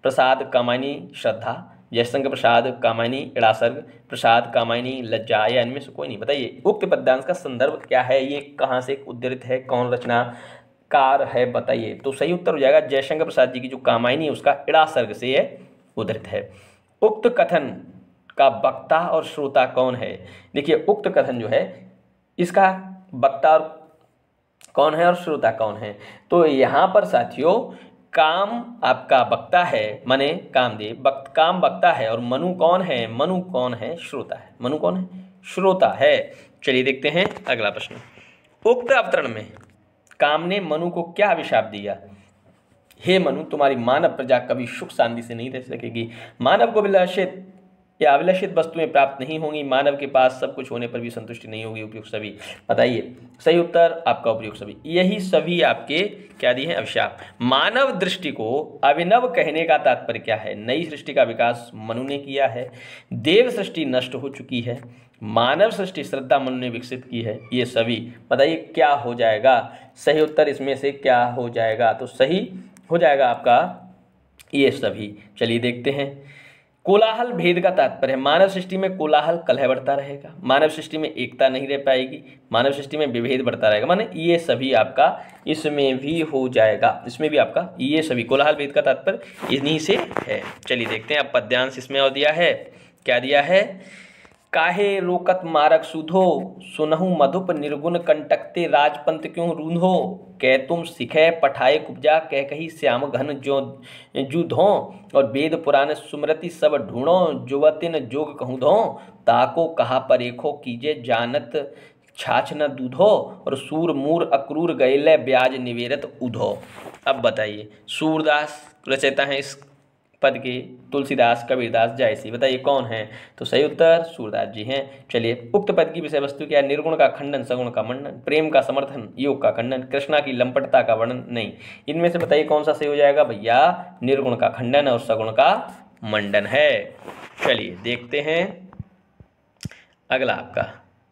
S1: प्रसाद कामायनी श्रद्धा, जयशंकर प्रसाद कामायनी इड़ासर्ग, प्रसाद कामायनी लज्जा, या इनमें से कोई नहीं। बताइए उक्त पद्यांश का संदर्भ क्या है? ये कहाँ से उद्धृत है? कौन रचनाकार है? बताइए। तो सही उत्तर हो जाएगा जयशंकर प्रसाद जी की जो कामायनी है उसका इड़ासर्ग से यह उद्धृत है। उक्त कथन का वक्ता और श्रोता कौन है? देखिए उक्त कथन जो है इसका वक्ता कौन है और श्रोता कौन है? तो यहाँ पर साथियों काम आपका वक्ता है, माने कामदेव काम वक्ता है, और मनु कौन है? मनु कौन है? श्रोता है। मनु कौन है? श्रोता है। चलिए देखते हैं अगला प्रश्न। उक्त अवतरण में काम ने मनु को क्या अभिशाप दिया? हे मनु, तुम्हारी मानव प्रजा कभी सुख शांति से नहीं रह सकेगी। मानव को विलसित या अभिलषित वस्तुएं प्राप्त नहीं होंगी, मानव के पास सब कुछ होने पर भी संतुष्टि नहीं होगी। उपयुक्त सभी, बताइए सही उत्तर आपका उपयुक्त सभी। यही सभी आपके क्या दिए हैं, अभिशाप। मानव दृष्टि को अभिनव कहने का तात्पर्य क्या है? नई सृष्टि का विकास मनु ने किया है, देव सृष्टि नष्ट हो चुकी है, मानव सृष्टि श्रद्धा मनु ने विकसित की है। ये सभी, बताइए क्या हो जाएगा सही उत्तर, इसमें से क्या हो जाएगा? तो सही हो जाएगा आपका ये सभी। चलिए देखते हैं। कोलाहल भेद का तात्पर्य है, मानव सृष्टि में कोलाहल कलह बढ़ता रहेगा, मानव सृष्टि में एकता नहीं रह पाएगी, मानव सृष्टि में विभेद बढ़ता रहेगा। माने ये सभी आपका इसमें भी हो जाएगा, इसमें भी आपका ये सभी कोलाहल भेद का तात्पर्य इन्हीं से है। चलिए देखते हैं। अब पद्यांश इसमें और दिया है, क्या दिया है? काहे रोकत मारक सुधो, सुनहु मधुप निर्गुण कंटकते राजपंत क्यों रूंधो। कह तुम सिखे पठाए कुब्जा, कह कही श्याम घन जो जूधो। और वेद पुराण सुमृति सब ढूंढो, जुवतिन जोग कहूँ धो। ताको कहा परेखो कीजे, जानत छाछ न दूधो। और सूर मूर अक्रूर गैले, ब्याज निवेरत उधो। अब बताइए, सूरदास रचयिता हैं इस पद के, तुलसीदास, कबीरदास, जायसी, बताइए कौन है? तो सही उत्तर सूरदास जी हैं। चलिए, उक्त पद की विषय वस्तु क्या है? निर्गुण का खंडन, सगुण का मंडन, प्रेम का समर्थन, योग का खंडन, कृष्णा की लंपटता का वर्णन नहीं। इनमें से बताइए कौन सा सही हो जाएगा? भैया निर्गुण का खंडन और सगुण का मंडन है। चलिए देखते हैं अगला आपका,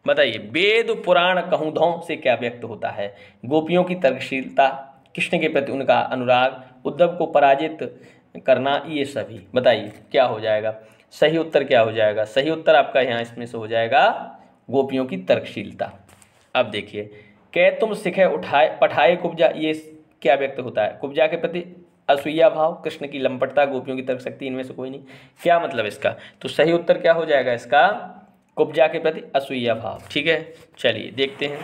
S1: बताइए वेद पुराण कहूँ धों से क्या व्यक्त होता है? गोपियों की तर्कशीलता, कृष्ण के प्रति उनका अनुराग, उद्धव को पराजित करना, ये सभी। बताइए क्या हो जाएगा सही उत्तर? क्या हो जाएगा सही उत्तर आपका? यहाँ इसमें से हो जाएगा गोपियों की तर्कशीलता। अब देखिए, कह तुम सिखे उठाए पठाए कुब्जा, ये क्या व्यक्त होता है? कुब्जा के प्रति असूया भाव, कृष्ण की लंपटता, गोपियों की तर्क शक्ति, इनमें से कोई नहीं। क्या मतलब इसका? तो सही उत्तर क्या हो जाएगा इसका? कुब्जा के प्रति असूया भाव। ठीक है, चलिए देखते हैं।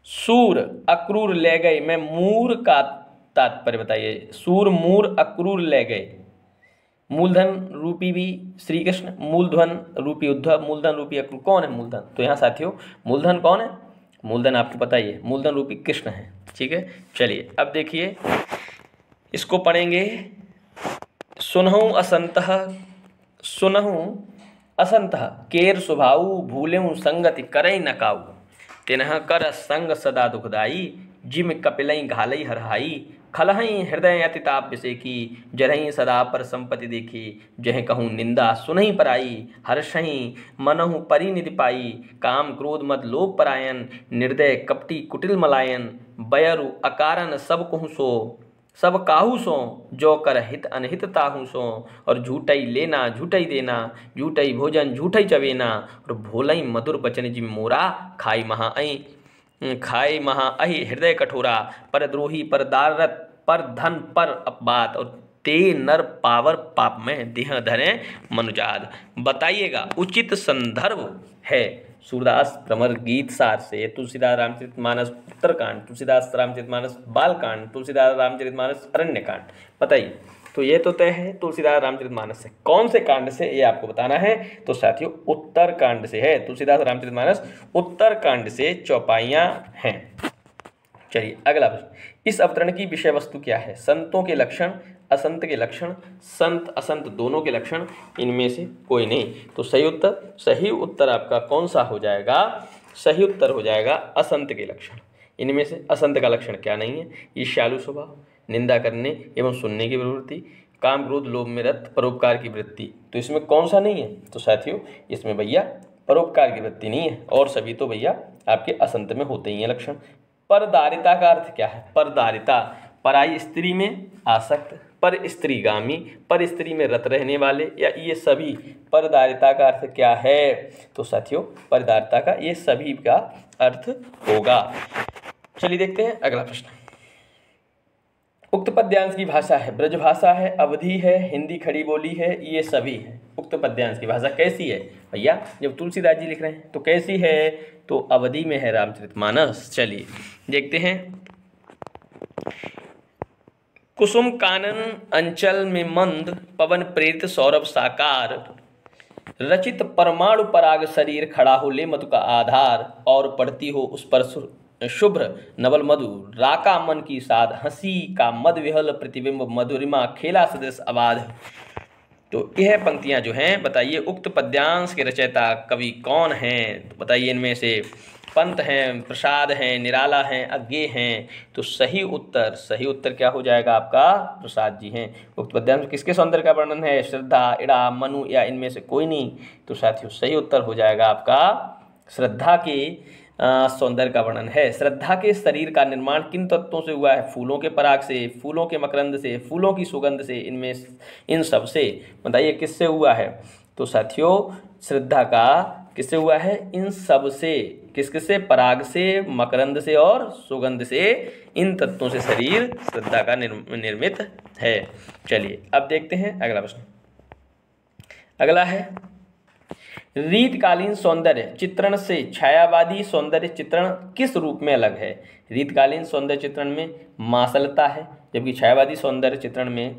S1: सूर अक्रूर ले गए में मूर का तात्पर्य बताइए। सूर मूर अक्रूर ले गए, मूलधन रूपी भी श्री कृष्ण, मूलधन रूपी उद्धव, मूलधन रूपी अक्रूर। कौन है मूलधन? तो यहाँ साथियों मूलधन कौन है? मूलधन आपको बताइए, मूलधन रूपी कृष्ण है। ठीक है, चलिए अब देखिए इसको पढ़ेंगे। सुनहु असंतः केर स्वभाऊ, भूलेहु संगति करई न काऊ। तिन्ह कर संग सदा दुखदाई, जिम कपिलई घालई हरहाई। खलहई हृदय अतिताप विषय की, जरही सदा पर संपत्ति देखी। जह कहूँ निंदा सुनहि पराई, हर्षहि मनहु परिनिधि पाई। काम क्रोध मद लोभ परायण, निर्दय कपटी कुटिल मलायन। बयरु अकारण सब कहूँ सो, सब काहू सो। जो कर हित अनहित ताहू सो। और झूठई लेना झूठई देना, झूठई भोजन झूठई चवेना। और भोलई मधुर बचन जिम मोरा, खाई महा अहि हृदय कठोरा। पर द्रोही पर दारत पर धन पर अपबात। और ते नर पावर पाप में देह धरे मनुजाद। बताइएगा उचित संदर्भ है सूरदास भ्रमर गीत सार से, तुलसीदास रामचरितमानस उत्तरकांड, तुलसीदास रामचरितमानस बालकांड, तुलसीदास रामचरितमानस अरण्यकांड। बताइए, तो ये तो तय है तुलसीदास रामचरितमानस से। कौन से कांड से ये आपको बताना है? तो साथियों उत्तर कांड से है। तुलसीदास रामचरितमानस उत्तर कांड से चौपाइयाँ हैं। चलिए अगला प्रश्न, इस अवतरण की विषय वस्तु क्या है? संतों के लक्षण, असंत के लक्षण, संत असंत दोनों के लक्षण, इनमें से कोई नहीं। तो सही उत्तर आपका कौन सा हो जाएगा? सही उत्तर हो जाएगा असंत के लक्षण। इनमें से असंत का लक्षण क्या नहीं है? ईर्ष्यालु स्वभाव, निंदा करने एवं सुनने की प्रवृत्ति, काम क्रोध लोभ में रत, परोपकार की वृत्ति। तो इसमें कौन सा नहीं है? तो साथियों इसमें भैया परोपकार की वृत्ति नहीं है, और सभी तो भैया आपके असंत में होते ही हैं लक्षण। परदारिता का अर्थ क्या है? परदारिता पराई स्त्री में आसक्त, पर स्त्रीगामी, पर स्त्री में रत रहने वाले, या ये सभी परदारिता का अर्थ क्या है? तो साथियों परदारिता का ये सभी का अर्थ होगा। चलिए देखते हैं अगला प्रश्न। उक्त पद्यांश की भाषा है ब्रजभाषा है, अवधी है, हिंदी खड़ी बोली है, ये सभी है। उक्त पद्यांश की भाषा कैसी है भैया? जब तुलसीदास जी लिख रहे हैं तो कैसी है? तो अवधी में है रामचरितमानस। चलिए देखते हैं। कुसुम कानन अंचल में मंद, पवन प्रेरित सौरभ साकार। रचित परमाणु पराग शरीर, खड़ा हो ले मधु का आधार। और पड़ती हो उस पर शुभ्र नवल मधु, राका मन की साध। हंसी का मद विहल प्रतिबिंब, मधुरिमा खेला सदृश आबाद। तो यह पंक्तियां जो हैं बताइए उक्त पद्यांश के रचयिता कवि कौन हैं, तो बताइए इनमें से पंत हैं, प्रसाद हैं, निराला हैं, अज्ञे हैं। तो सही उत्तर क्या हो जाएगा आपका, प्रसाद जी हैं। उक्त पद्यांश में किसके सौंदर्य का वर्णन है, श्रद्धा, इड़ा, मनु या इनमें से कोई नहीं। तो साथियों सही उत्तर हो जाएगा आपका श्रद्धा के सौंदर्य का वर्णन है। श्रद्धा के शरीर का निर्माण किन तत्वों से हुआ है, फूलों के पराग से, फूलों के मकरंद से, फूलों की सुगंध से, इनमें इन सब से। बताइए किससे हुआ है, तो साथियों श्रद्धा का किससे हुआ है, इन सब से। किस किससे, पराग से, मकरंद से और सुगंध से, इन तत्वों से शरीर श्रद्धा का निर्मित है। चलिए अब देखते हैं अगला प्रश्न। अगला है रीतकालीन सौंदर्य चित्रण से छायावादी सौंदर्य चित्रण किस रूप में अलग है। रीतकालीन सौंदर्य चित्रण में मासलता है, जबकि छायावादी सौंदर्य चित्रण में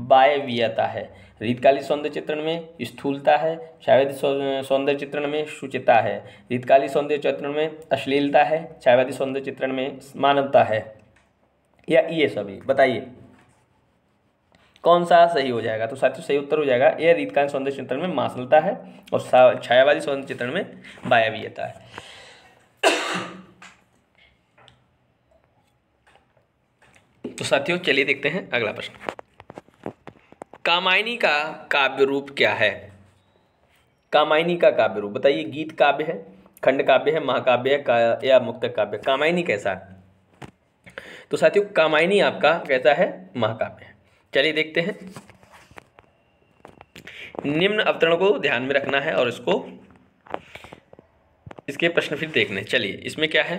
S1: वायवीयता है। रीतकालीन सौंदर्य चित्रण में स्थूलता है, छायावादी सौंदर्य चित्रण में शुचिता है। रीतकालीन सौंदर्य चित्रण में अश्लीलता है, छायावादी सौंदर्य चित्रण में मानवता है, या ये सभी। बताइए कौन सा सही हो जाएगा, तो साथियों सही उत्तर हो जाएगा यह रीतकालीन सौंदर्य चित्रण में मासलता है और छायावादी सौंदर्य चित्रण में वायवीयता है। तो साथियों चलिए देखते हैं अगला प्रश्न। कामायनी का काव्य रूप क्या है। कामायनी का काव्य रूप बताइए, गीत काव्य है, खंड काव्य है, महाकाव्य है या मुक्तक काव्य। कामायनी कैसा है, तो साथियों कामायनी आपका कैसा है, महाकाव्य है। चलिए देखते हैं। निम्न अवतरण को ध्यान में रखना है और इसके प्रश्न फिर देखने। चलिए इसमें क्या है,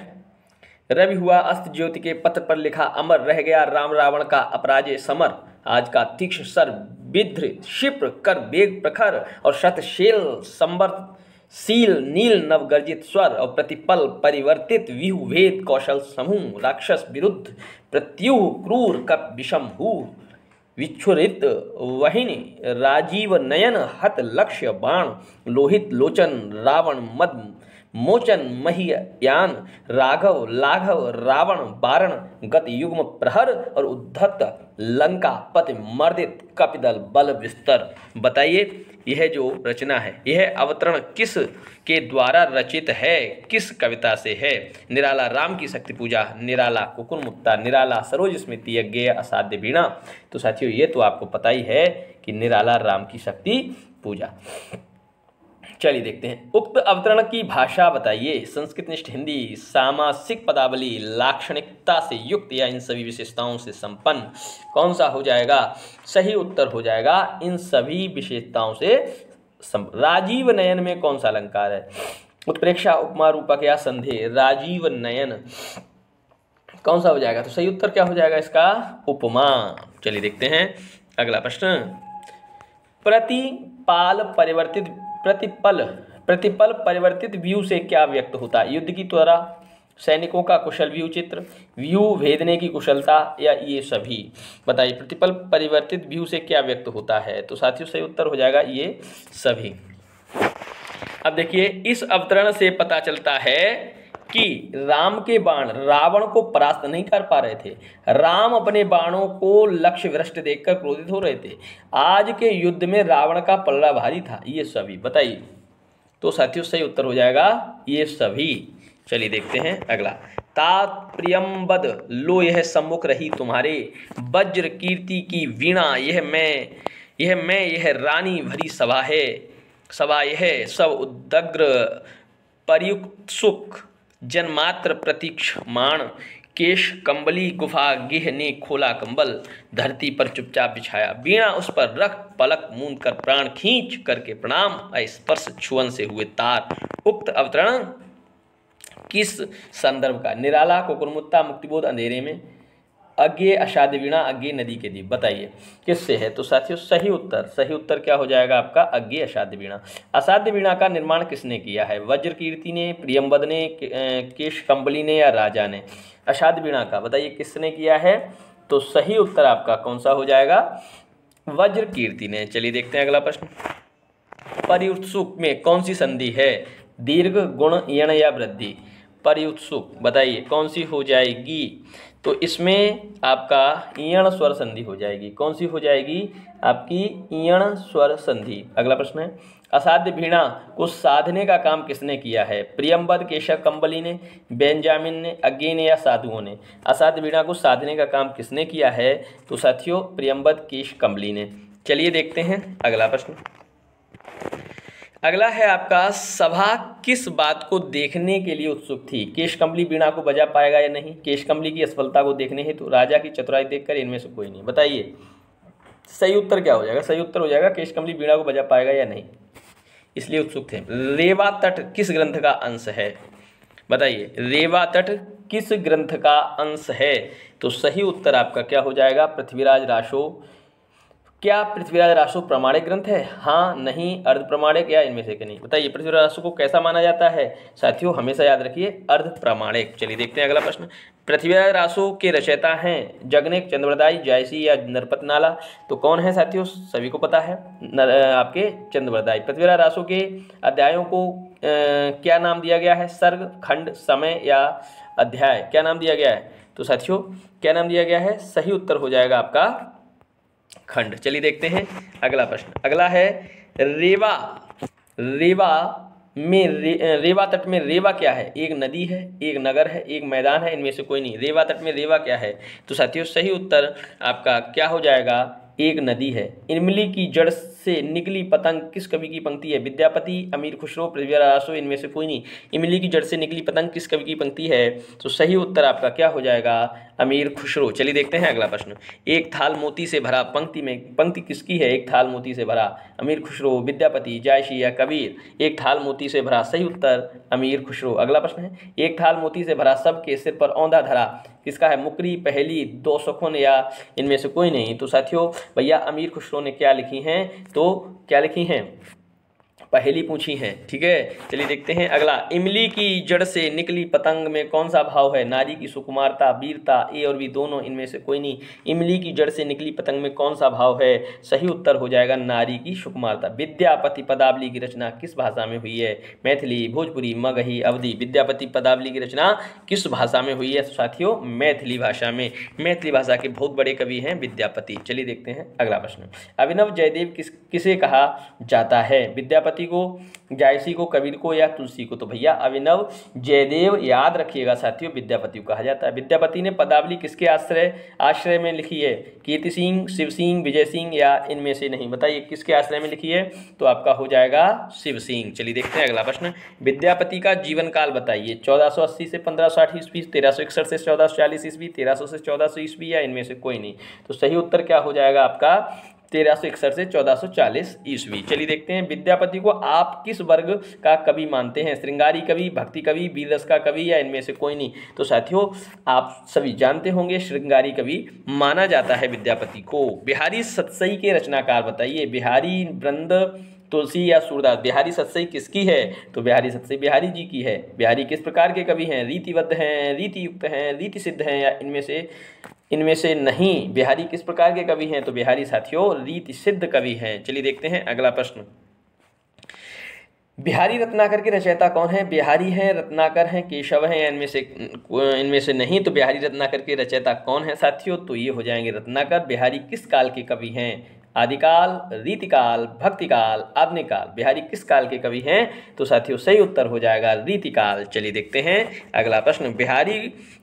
S1: रवि हुआ अस्त ज्योति के पत्र पर लिखा अमर, रह गया राम रावण का अपराजय समर। आज का तीक्ष्ण सर विद्र क्षिप्र कर वेग प्रखर, और शतशैल संवर्त शील नील नवगर्जित स्वर, और प्रतिपल परिवर्तित व्यूह भेद कौशल समूह। राक्षस विरुद्ध प्रत्युह क्रूर कप विषम हु, विच्छुरित वहिनी राजीव नयन हत लक्ष्य बाण। लोहित लोचन रावण मद मोचन महियान, राघव लाघव रावण बारण गत युग्म प्रहर, और उद्धत लंका पति मर्दित कपिदल बल विस्तर। बताइए यह जो रचना है, यह अवतरण किस के द्वारा रचित है, किस कविता से है। निराला राम की शक्ति पूजा, निराला कुकुर मुक्ता, निराला सरोज स्मृति, यज्ञ असाध्य वीणा। तो साथियों ये तो आपको पता ही है कि निराला राम की शक्ति पूजा। चलिए देखते हैं। उक्त अवतरण की भाषा बताइए, संस्कृतनिष्ठ हिंदी, सामासिक पदावली, लाक्षणिकता से युक्त या इन सभी विशेषताओं से संपन्न। कौन सा हो जाएगा, सही उत्तर हो जाएगा इन सभी विशेषताओं से। राजीव नयन में कौन सा अलंकार है, उत्प्रेक्षा, उपमा, रूपक या संधेय। राजीव नयन कौन सा हो जाएगा, तो सही उत्तर क्या हो जाएगा इसका, उपमा। चलिए देखते हैं अगला प्रश्न। प्रतिपल परिवर्तित व्यू से क्या व्यक्त होता है। युद्ध की त्वरा, सैनिकों का कुशल व्यू चित्र, व्यू भेदने की कुशलता, या ये सभी। बताइए प्रतिपल परिवर्तित व्यू से क्या व्यक्त होता है, तो साथियों सही उत्तर हो जाएगा ये सभी। अब देखिए इस अवतरण से पता चलता है कि राम के बाण रावण को परास्त नहीं कर पा रहे थे। राम अपने बाणों को लक्ष्य भ्रष्ट देखकर क्रोधित हो रहे थे। आज के युद्ध में रावण का पलड़ा भारी था, ये सभी। बताइए तो साथियों सही उत्तर हो जाएगा ये सभी। चलिए देखते हैं अगला। तात प्रियंबद लो यह सम्मुख रही तुम्हारे, वज्र कीर्ति की वीणा यह मैं यह रानी भरी सभा है। सभा यह सब उदग्र पर्युक्त सुख, जन्मात्र प्रतीक्षमाण। केश कंबली गुफा गेह ने खोला कंबल, धरती पर चुपचाप बिछाया वीणा उस पर रख। पलक मूंद कर प्राण खींच करके प्रणाम, स्पर्श छुअन से हुए तार। उक्त अवतरण किस संदर्भ का, निराला, कुकुरमुत्ता, मुक्तिबोध, अंधेरे में, अज्ञे अषाढ़ वीणा, अज्ञे नदी के दीप। बताइए किससे है, तो साथियों सही उत्तर क्या हो जाएगा आपका, अज्ञे अषाढ़ वीणा। अषाढ़ वीणा का निर्माण किसने किया है, वज्र कीर्ति ने, प्रियंबद ने, केश कंबली ने या राजा ने। अषाढ़ वीणा का बताइए किसने किया है, तो सही उत्तर आपका कौन सा हो जाएगा, वज्र कीर्ति ने। चलिए देखते हैं अगला प्रश्न। पर्युत्सुक में कौन सी संधि है, दीर्घ, गुण, यण या वृद्धि। पर्युत्सुक, बताइए कौन सी हो जाएगी? तो इसमें आपका ईयण स्वर संधि हो जाएगी। कौन सी हो जाएगी? आपकी ईयण स्वर संधि। अगला प्रश्न है, असाध्य वीणा को साधने का काम किसने किया है? प्रियंवद, केशव कंबली ने, बेंजामिन ने, अज्ञे ने या साधुओं ने? असाध्य वीणा को साधने का काम किसने किया है? तो साथियों प्रियंवद, केश कंबली ने। चलिए देखते हैं अगला प्रश्न। अगला है आपका, सभा किस बात को देखने के लिए उत्सुक थी? केश कंबली वीणा को बजा पाएगा या नहीं? केश कंबली की असफलता को देखने हेतु, राजा की चतुराई देखकर, इनमें से कोई नहीं। बताइए सही उत्तर क्या हो जाएगा? सही उत्तर हो जाएगा केश कंबली वीणा को बजा पाएगा या नहीं, इसलिए उत्सुक थे। रेवा तट किस ग्रंथ का अंश है? बताइए रेवा तट किस ग्रंथ का अंश है? तो सही उत्तर आपका क्या हो जाएगा? पृथ्वीराज रासो। क्या पृथ्वीराज रासो प्रामाणिक ग्रंथ है? हाँ, नहीं, अर्ध प्रामाणिक या इनमें से नहीं? बताइए पृथ्वीराज रासो को कैसा माना जाता है? साथियों हमेशा याद रखिए अर्ध प्रामाणिक। चलिए देखते हैं अगला प्रश्न। पृथ्वीराज रासो के रचयिता हैं जगनेक, चंद्रवरदाई, जायसी या नरपतनाला? तो कौन है साथियों? सभी को पता है, आपके चंद्रवरदाई। पृथ्वीराज रासो के अध्यायों को क्या नाम दिया गया है? सर्ग, खंड, समय या अध्याय? क्या नाम दिया गया है? तो साथियों क्या नाम दिया गया है? सही उत्तर हो जाएगा आपका खंड। चलिए देखते हैं अगला प्रश्न। अगला है, रेवा में रेवा तट में रेवा क्या है? एक नदी है, एक नगर है, एक मैदान है, इनमें से कोई नहीं। रेवा तट में रेवा क्या है? तो साथियों सही उत्तर आपका क्या हो जाएगा? एक नदी है। इमली की जड़ से निकली पतंग किस कवि की पंक्ति है? विद्यापति, अमीर खुसरो, पृथ्वीराज रासो, इनमें से कोई नहीं। इमली की जड़ से निकली पतंग किस कवि की पंक्ति है? तो सही उत्तर आपका क्या हो जाएगा? अमीर खुसरो। चलिए देखते हैं अगला प्रश्न। एक थाल मोती से भरा, पंक्ति किसकी है? एक थाल मोती से भरा, अमीर खुसरो, विद्यापति, जायसी या कबीर? एक थाल मोती से भरा, सही उत्तर अमीर खुसरो। अगला प्रश्न है, एक थाल मोती से भरा सबके सिर पर औंधा धरा किसका है? मुकरी, पहेली, दो सुखन या इनमें से कोई नहीं? तो साथियों भैया अमीर खुसरो ने क्या लिखी हैं? तो क्या लिखी हैं? पहेली पूछी है। ठीक है, चलिए देखते हैं अगला। इमली की जड़ से निकली पतंग में कौन सा भाव है? नारी की सुकुमारता, वीरता, ए और बी दोनों, इनमें से कोई नहीं। इमली की जड़ से निकली पतंग में कौन सा भाव है? सही उत्तर हो जाएगा नारी की सुकुमारता। विद्यापति पदावली की रचना किस भाषा में हुई है? मैथिली, भोजपुरी, मगही, अवधी? विद्यापति पदावली की रचना किस भाषा में हुई है? साथियों मैथिली भाषा में। मैथिली भाषा के बहुत बड़े कवि हैं विद्यापति। चलिए देखते हैं अगला प्रश्न। अभिनव जयदेव किसे कहा जाता है? विद्यापति को, जायसी को, कबीर को या तुलसी को? तो भैया अभिनव जयदेव याद रखिएगा साथियों विद्यापति को कहा जाता है। विद्यापति ने पदावली किसके आश्रय में लिखी है? कीर्ति सिंह, शिव सिंह, विजय सिंह या इनमें से नहीं? बताइए किसके आश्रय में लिखी है? तो आपका हो जाएगा शिव सिंह। चलिए देखते हैं अगला प्रश्न। विद्यापति का जीवन काल बताइए। 1480 से 1560 ईस्वी, 1361 से 1440 ईस्वी, 1300 से 1400 ईस्वी या इनमें से कोई नहीं? तो सही उत्तर क्या हो जाएगा आपका? 1361 से 1440 ईस्वी। चलिए देखते हैं विद्यापति को आप किस वर्ग का कवि मानते हैं? श्रृंगारी कवि, भक्ति कवि, वीर रस का कवि या इनमें से कोई नहीं? तो साथियों आप सभी जानते होंगे श्रृंगारी कवि माना जाता है विद्यापति को। बिहारी सतसई के रचनाकार बताइए। बिहारी, वृंद, तुलसी या सूरदास? बिहारी सतसई किसकी है? तो बिहारी सतसई बिहारी जी की है। बिहारी किस प्रकार के कवि हैं? रीतिबद्ध हैं, रीतियुक्त हैं, रीति सिद्ध हैं या इनमें से नहीं? बिहारी किस प्रकार के कवि हैं? तो बिहारी साथियों रीति सिद्ध कवि हैं। चलिए देखते हैं अगला प्रश्न। बिहारी रत्नाकर के रचयिता कौन है? बिहारी हैं, रत्नाकर हैं, केशव हैं या इनमें से नहीं? तो बिहारी रत्नाकर के रचयिता कौन है साथियों? तो ये हो जाएंगे रत्नाकर। बिहारी किस काल के कवि हैं? आदिकाल, रीतिकाल, भक्तिकाल, आधुनिक काल? बिहारी किस काल के कवि हैं? तो साथियों सही उत्तर हो जाएगा रीतिकाल। चलिए देखते हैं अगला प्रश्न। बिहारी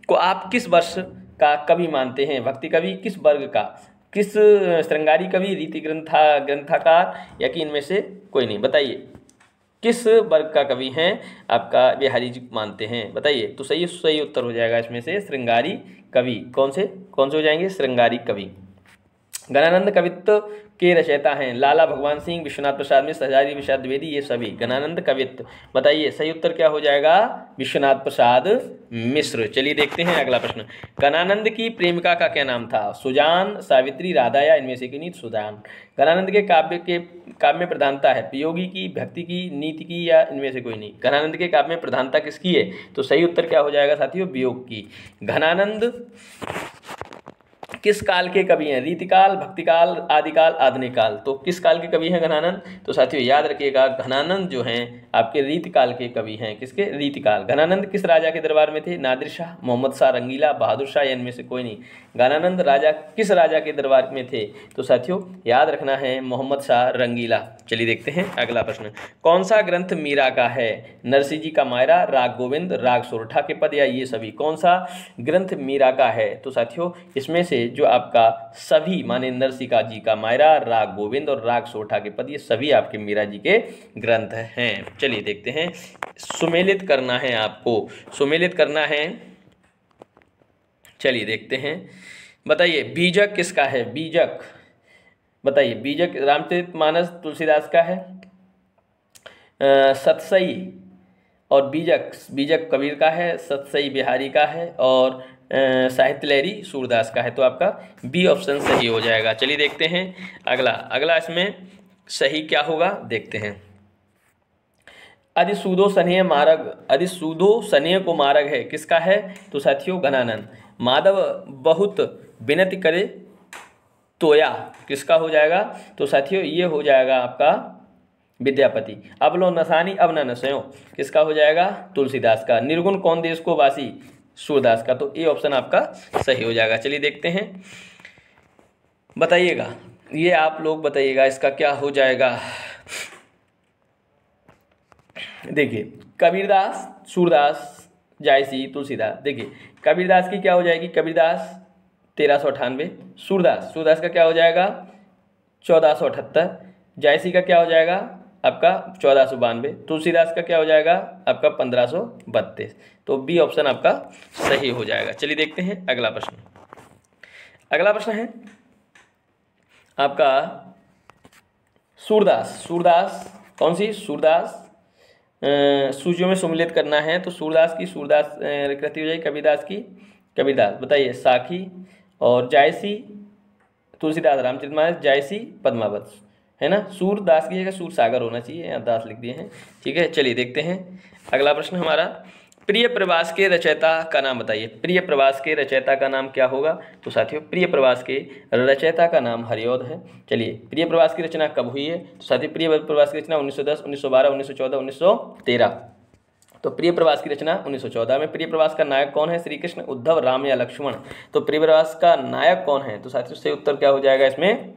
S1: को आप किस वर्ष का कवि मानते हैं? भक्ति कवि, किस वर्ग का? किस श्रृंगारी कवि, रीति ग्रंथकार या कि इनमें से कोई नहीं? बताइए किस वर्ग का कवि हैं आपका बिहारी जी मानते हैं? बताइए। तो सही उत्तर हो जाएगा इसमें से श्रृंगारी कवि। कौन से हो जाएंगे? श्रृंगारी कवि। गणानंद कवित्व के रचयिता हैं लाला भगवान सिंह, विश्वनाथ प्रसाद मिश्र, हजारी प्रसाद द्विवेदी, ये सभी गणानंद कवित्व। बताइए सही उत्तर क्या हो जाएगा? विश्वनाथ प्रसाद मिश्र। चलिए देखते हैं अगला प्रश्न। गणानंद की प्रेमिका का क्या नाम था? सुजान, सावित्री, राधा या इनमें से नहीं? सुजान। गणानंद के काव्य में प्रधानता है वियोगी की, भक्ति की, नीति की या इनमें से कोई नहीं? गणानंद के काव्य में प्रधानता किसकी है? तो सही उत्तर क्या हो जाएगा साथियों? वियोग की। गणानंद किस काल के कवि हैं? रीतिकाल, भक्तिकाल, आदिकाल, आधुनिक काल। तो किस काल के कवि हैं घनानंद? तो साथियों याद रखिएगा, घनानंद जो हैं आपके रीतिकाल के कवि हैं। किसके? रीतिकाल। घनानंद किस राजा के दरबार में थे? नादिर शाह, मोहम्मद शाह रंगीला, बहादुर शाह, या इनमें से कोई नहीं। घनानंद राजा किस राजा के दरबार में थे? तो साथियों याद रखना है मोहम्मद शाह रंगीला। चलिए देखते हैं अगला प्रश्न। कौन सा ग्रंथ मीरा का है? नरसिंह जी का मायरा, राग गोविंद, राग सोरठा के पद, या ये सभी? कौन सा ग्रंथ मीरा का है? तो साथियों इसमें से जो आपका सभी माने नरसिंह जी का मायरा, राग गोविंद और राग सोरठा के पद, ये सभी आपके मीरा जी के ग्रंथ हैं। चलिए देखते हैं, सुमेलित करना है आपको, सुमेलित करना है। चलिए देखते हैं, बताइए बीजक किसका है? बीजक बताइए। बीजक रामचरितमानस तुलसीदास का है, सतसई और बीजक कबीर का है, सतसई बिहारी का है, और साहित्य लहरी सूरदास का है। तो आपका बी ऑप्शन सही हो जाएगा। चलिए देखते हैं अगला इसमें सही क्या होगा, देखते हैं। अधिसूदो सनेह मार्ग, अधिसूदो सनेह को मार्ग है, किसका है? तो साथियों घनानंद। माधव बहुत विनती करे तोया, किसका हो जाएगा? तो साथियों ये हो जाएगा आपका विद्यापति। अब लो नसानी अब न नसयो, किसका हो जाएगा? तुलसीदास का। निर्गुण कौन देश को वासी? सूरदास का। तो ए ऑप्शन आपका सही हो जाएगा। चलिए देखते हैं, बताइएगा, ये आप लोग बताइएगा इसका क्या हो जाएगा। देखिए कबीरदास, सूरदास, जायसी, तुलसीदास। देखिए कबीरदास की क्या हो जाएगी? कबीरदास 1398, सूरदास का क्या हो जाएगा? 1478, जायसी का क्या हो जाएगा आपका? 1492, तुलसीदास का क्या हो जाएगा आपका? 1532। तो बी ऑप्शन आपका सही हो जाएगा। चलिए देखते हैं अगला प्रश्न। अगला प्रश्न है आपका सूरदास कौन सी? सूरदास सूचियों में सम्मिलित करना है। तो सूरदास की सूरदास कृति हो जाएगी, कबीरदास की कबीरदास। बताइए साखी और जायसी तुलसीदास रामचरितमानस, जायसी पद्मावत, है ना। सूरदास की जगह सूरसागर होना चाहिए, यहाँ दास लिख दिए हैं, ठीक है। चलिए देखते हैं अगला प्रश्न हमारा, प्रिय प्रवास के रचयिता का नाम बताइए। प्रिय प्रवास के रचयिता का नाम क्या होगा? तो साथियों प्रिय प्रवास के रचयिता का नाम हरिऔध है। चलिए प्रिय प्रवास की रचना कब हुई है? तो साथियों प्रिय प्रवास की रचना 1910, 1912, 1914, 1913। तो प्रिय प्रवास की रचना 1914 में। प्रिय प्रवास का नायक कौन है? श्री कृष्ण, उद्धव, राम या लक्ष्मण? तो प्रिय प्रवास का नायक कौन है? तो साथियों सही उत्तर क्या हो जाएगा इसमें?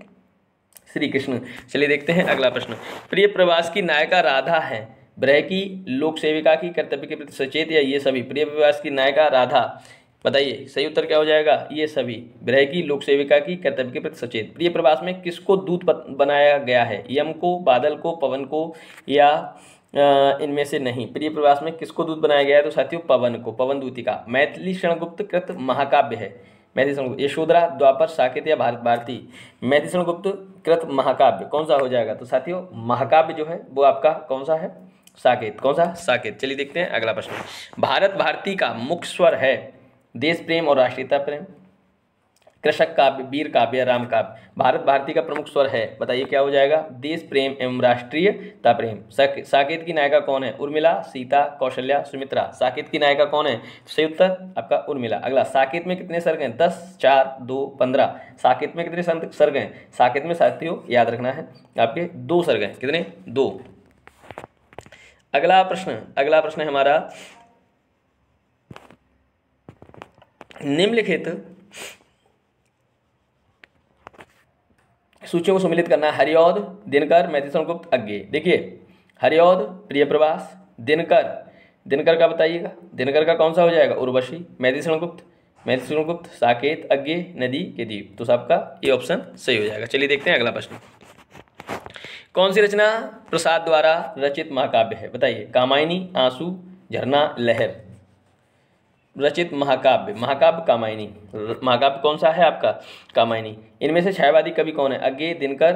S1: श्री कृष्ण। चलिए देखते हैं अगला प्रश्न। प्रिय प्रवास की नायिका राधा है, विरह की, लोक सेविका की, कर्तव्य के प्रति सचेत, या ये सभी? प्रिय प्रवास की नायिका राधा, बताइए सही उत्तर क्या हो जाएगा? ये सभी। विरह की, लोक सेविका की, कर्तव्य के प्रति सचेत। प्रिय प्रवास में किसको दूत बनाया गया है? यम को, बादल को, पवन को, या इनमें से नहीं? प्रिय प्रवास में किसको दूत बनाया गया है? तो साथियों पवन को, पवन दूतिका। मैथिली शरणगुप्त कृत महाकाव्य है, मैथिली शरणगुप्त। यशोधरा, द्वापर, साकेत या भारत भारती? मैथिली शरणगुप्त कृत महाकाव्य कौन सा हो जाएगा? तो साथियों महाकाव्य जो है वो आपका कौन सा है? साकेत। कौन सा? साकेत। चलिए देखते हैं अगला प्रश्न। भारत भारती का मुख्य स्वर है देश प्रेम और राष्ट्रीयता प्रेम, कृषक काव्य, वीर काव्य, राम काव्य? भारत भारती का प्रमुख स्वर है, बताइए क्या हो जाएगा? देश प्रेम एवं राष्ट्रीयता प्रेम। साकेत की नायिका कौन है? उर्मिला, सीता, कौशल्या, सुमित्रा? साकेत की नायिका कौन है? सही उत्तर आपका उर्मिला। अगला, साकेत में कितने सर्ग हैं? 10, 4, 2, 15। साकेत में कितने सर्ग हैं? साकेत में साथियों याद रखना है आपके 2 सर्ग हैं। कितने? 2। अगला प्रश्न है हमारा, निम्नलिखित सूचियों को सम्मिलित करना है। हरिऔध, दिनकर, मैथिली शरणगुप्त, अज्ञेय। देखिए हरिऔध प्रिय प्रवास, दिनकर का बताइएगा, दिनकर का कौन सा हो जाएगा? उर्वशी। मैथिली शरणगुप्त, साकेत, अज्ञेय, नदी के द्वीप। तो सबका ये ऑप्शन सही हो जाएगा। चलिए देखते हैं अगला प्रश्न। कौन सी रचना प्रसाद द्वारा रचित महाकाव्य है? बताइए। कामायनी, आंसू, झरना, लहर? रचित महाकाव्य कामायनी। महाकाव्य कौन सा है आपका? कामायनी। इनमें से छायावादी कवि कौन है? अज्ञेय, दिनकर,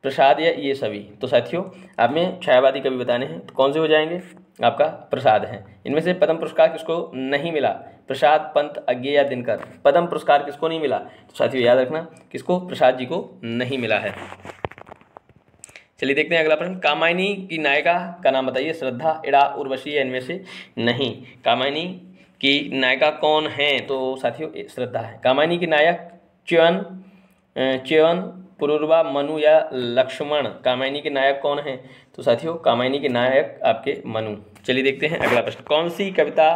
S1: प्रसाद या ये सभी? तो साथियों आप में छायावादी कवि बताने हैं, तो कौन से हो जाएंगे? आपका प्रसाद है। इनमें से पद्म पुरस्कार किसको नहीं मिला? प्रसाद, पंत, अज्ञेय या दिनकर? पद्म पुरस्कार किसको नहीं मिला? तो साथियों याद रखना किसको? प्रसाद जी को नहीं मिला है। चलिए देखते हैं अगला प्रश्न। कामायनी की नायिका का नाम बताइए। श्रद्धा, इड़ा, उर्वशी या इनमें से नहीं? कामायनी की नायिका कौन है? तो साथियों श्रद्धा है। कामायनी की नायक च्यवन, च्यवन, पुरुरवा, मनु या लक्ष्मण। कामायनी के नायक कौन हैं? तो साथियों कामायनी के नायक आपके मनु। चलिए देखते हैं अगला प्रश्न। कौन सी कविता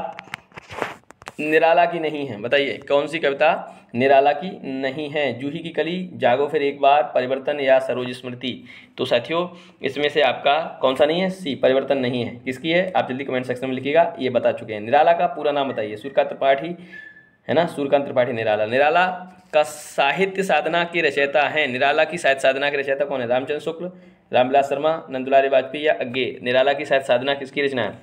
S1: निराला की नहीं है? बताइए कौन सी कविता निराला की नहीं है? जूही की कली, जागो फिर एक बार, परिवर्तन या सरोज स्मृति। तो साथियों इसमें से आपका कौन सा नहीं है? सी, परिवर्तन नहीं है। किसकी है? आप जल्दी कमेंट सेक्शन में लिखिएगा। ये बता चुके हैं। निराला का पूरा नाम बताइए। सूर्यकांत त्रिपाठी है ना, सूर्यकांत त्रिपाठी निराला। निराला का साहित्य साधना के रचयिता हैं। निराला की साहित्य साधना के रचयिता कौन है? रामचंद्र शुक्ल, रामविलास शर्मा, नंदुलाल वाजपेयी या अज्ञे। निराला की साहित्य साधना किसकी रचना है?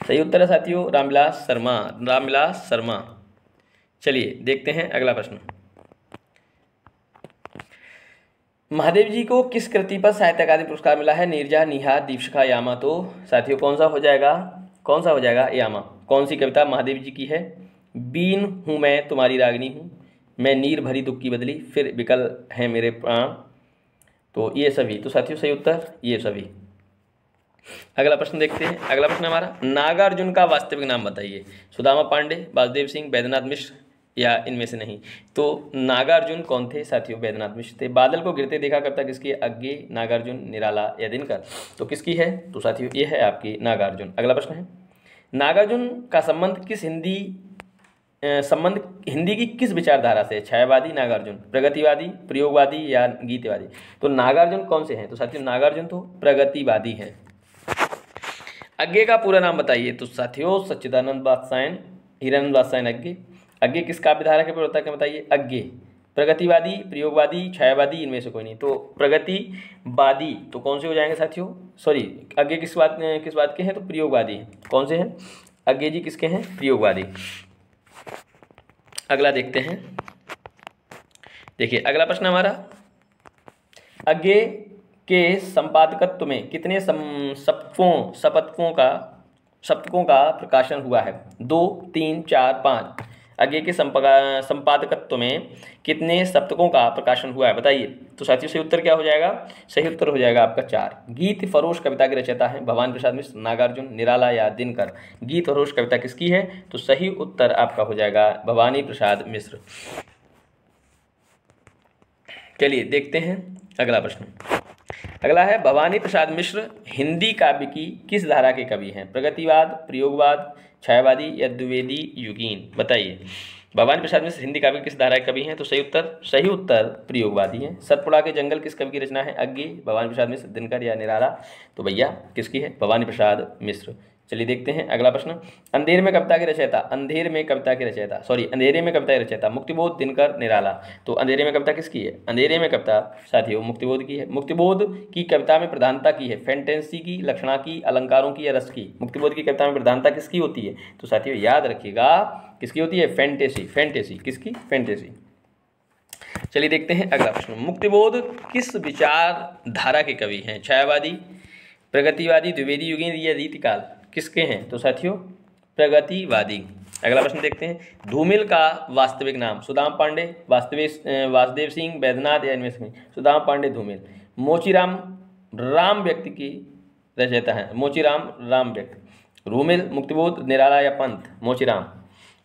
S1: सही उत्तर है साथियों रामविलास शर्मा, रामविलास शर्मा। चलिए देखते हैं अगला प्रश्न। महादेव जी को किस कृति पर साहित्य अकादमी पुरस्कार मिला है? नीरजा, नीहा, दीपशिखा, यामा। तो साथियों कौन सा हो जाएगा? कौन सा हो जाएगा? यामा। कौन सी कविता महादेव जी की है? बीन हूँ मैं तुम्हारी रागिनी हूँ, मैं नीर भरी दुख की बदली, फिर विकल हैं मेरे प्राण। तो ये सभी। तो साथियों सही उत्तर ये सभी। अगला प्रश्न देखते हैं। अगला प्रश्न हमारा, नागार्जुन का वास्तविक नाम बताइए। सुदामा पांडे, वासुदेव सिंह, वैद्यनाथ मिश्र या इनमें से नहीं। तो नागार्जुन कौन थे साथियों? वैद्यनाथ मिश्र थे। बादल को गिरते देखा कविता किसकी है? अज्ञे, नागार्जुन, निराला या दिनकर। तो किसकी है? तो साथियों ये है आपकी नागार्जुन। अगला प्रश्न है, नागार्जुन का संबंध हिंदी की किस विचारधारा से? छायावादी नागार्जुन, प्रगतिवादी, प्रयोगवादी या गीतवादी। तो नागार्जुन कौन से हैं? तो साथियों नागार्जुन तो प्रगतिवादी हैं। अज्ञे का पूरा नाम बताइए। तो साथियों सच्चिदानंद वात्सायन, हिरानंद वात्सायन अज्ञे। अज्ञे किस काव्य धारा के प्रवक्ता क्या बताइए? अज्ञे प्रगतिवादी, प्रयोगवादी, छायावादी, इनमें से कोई नहीं। तो प्रगतिवादी तो कौन से हो जाएंगे साथियों? सॉरी, अज्ञे किस बात के हैं? तो प्रयोगवादी। कौन से हैं? अज्ञे जी किसके हैं? प्रयोगवादी। अगला देखते हैं। देखिए अगला प्रश्न हमारा, अज्ञे के संपादकत्व में कितने सप्तकों का प्रकाशन हुआ है? 2, 3, 4, 5। अज्ञे के संपादकत्व में कितने सप्तकों का प्रकाशन हुआ है बताइए। तो साथियों सही उत्तर क्या हो जाएगा? सही उत्तर हो जाएगा आपका 4। गीत फरोश कविता के रचयिता हैं भवानी प्रसाद मिश्र, नागार्जुन, निराला या दिनकर। गीत फरोश कविता किसकी है? तो सही उत्तर आपका हो जाएगा भवानी प्रसाद मिश्र। चलिए देखते हैं अगला प्रश्न। अगला है, भवानी प्रसाद मिश्र हिंदी काव्य की किस धारा के कवि हैं? प्रगतिवाद, प्रयोगवाद, छायावादी या द्विवेदी युगीन। बताइए भवानी प्रसाद मिश्र हिंदी काव्य की किस धारा के कवि हैं? तो सही उत्तर प्रयोगवादी हैं। सतपुड़ा के जंगल किस कवि की रचना है? अज्ञे, भवानी प्रसाद मिश्र, दिनकर या निराला। तो भैया किसकी है? भवानी प्रसाद मिश्र। चलिए देखते हैं अगला प्रश्न। अंधेरे में कविता के रचयिता मुक्तिबोध, दिनकर, निराला। तो अंधेरे में कविता किसकी है? अंधेरे में कविता साथियों मुक्तिबोध की है। मुक्तिबोध की कविता में प्रधानता की है फैंटेसी की, लक्षणा की, अलंकारों की या रस की। मुक्तिबोध की कविता में प्रधानता किसकी होती है? तो साथियों याद रखिएगा किसकी होती है? फैंटेसी। किसकी? फैंटेसी। चलिए देखते हैं अगला प्रश्न। मुक्तिबोध किस विचारधारा के कवि हैं? छायावादी, प्रगतिवादी, द्विवेदी युगीन या रीतिकाल। किसके हैं? तो साथियों प्रगतिवादी। अगला प्रश्न देखते हैं। धूमिल का वास्तविक नाम? सुदाम पांडे, वासुदेव सिंह, वैद्यनाथ या इनमें से? सुदाम पांडे, धूमिल। मोचीराम राम व्यक्ति की रचयिता है। मोचीराम राम व्यक्ति। धूमिल, मुक्तिबोध, निराला या पंथ। मोचीराम।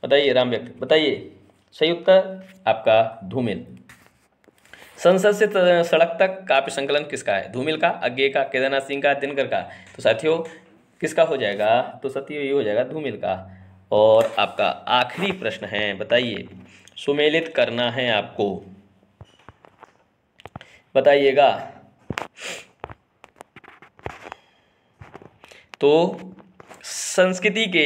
S1: बताइए राम व्यक्ति। बताइए सही उत्तर आपका धूमिल। संसद से सड़क तक काव्य संकलन किसका है? धूमिल का, अज्ञे का, केदारनाथ सिंह का, दिनकर का। तो साथियों किसका हो जाएगा? तो साथियों ये हो जाएगा धूमिल का। और आपका आखिरी प्रश्न है, बताइए सुमेलित करना है आपको, बताइएगा। तो संस्कृति के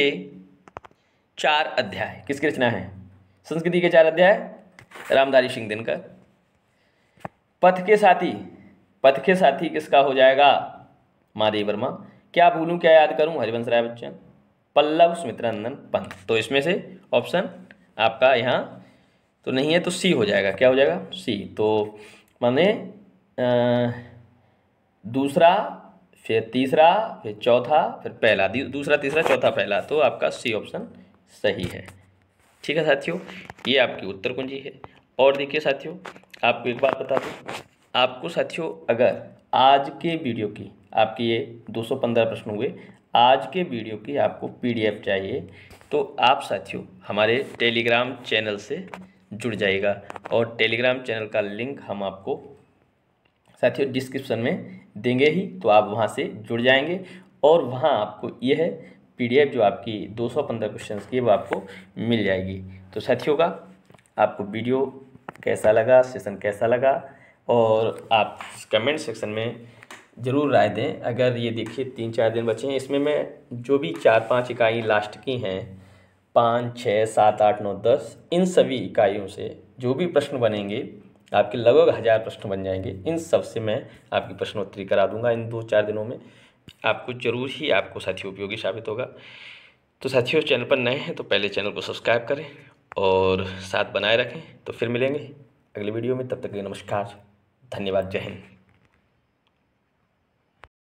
S1: 4 अध्याय किसकी रचना है? संस्कृति के 4 अध्याय रामधारी सिंह दिनकर। पथ के साथी किसका हो जाएगा? महादेव वर्मा। क्या भूलूं क्या याद करूं? हरिवंश राय बच्चन। पल्लव सुमित्रा नंदन पंत। तो इसमें से ऑप्शन आपका यहाँ तो नहीं है, तो सी हो जाएगा। क्या हो जाएगा? सी। तो माने दूसरा, फिर तीसरा, फिर चौथा, फिर पहला। दूसरा, तीसरा, चौथा, पहला। तो आपका सी ऑप्शन सही है। ठीक है साथियों, ये आपकी उत्तर कुंजी है। और देखिए साथियों, आपको एक बात बता दूँ, आपको साथियों अगर आज के वीडियो की, आपके ये 215 प्रश्न हुए, आज के वीडियो की आपको PDF चाहिए तो आप साथियों हमारे टेलीग्राम चैनल से जुड़ जाइएगा। और टेलीग्राम चैनल का लिंक हम आपको साथियों डिस्क्रिप्शन में देंगे ही, तो आप वहाँ से जुड़ जाएंगे और वहाँ आपको यह PDF जो आपकी 215 क्वेश्चंस की वो आपको मिल जाएगी। तो साथियों का आपको वीडियो कैसा लगा, सेशन कैसा लगा, और आप कमेंट सेक्शन में ज़रूर राय दें। अगर ये देखिए 3-4 दिन बचे हैं, इसमें मैं जो भी 4-5 इकाई लास्ट की हैं, 5, 6, 7, 8, 9, 10, इन सभी इकाइयों से जो भी प्रश्न बनेंगे, आपके लगभग 1000 प्रश्न बन जाएंगे। इन सब से मैं आपकी प्रश्नोत्तरी करा दूंगा इन 2-4 दिनों में। आपको ज़रूर ही आपको साथियों उपयोगी साबित होगा। तो साथियों चैनल पर नए हैं तो पहले चैनल को सब्सक्राइब करें और साथ बनाए रखें। तो फिर मिलेंगे अगली वीडियो में, तब तक के लिए नमस्कार, धन्यवाद, जय हिंद।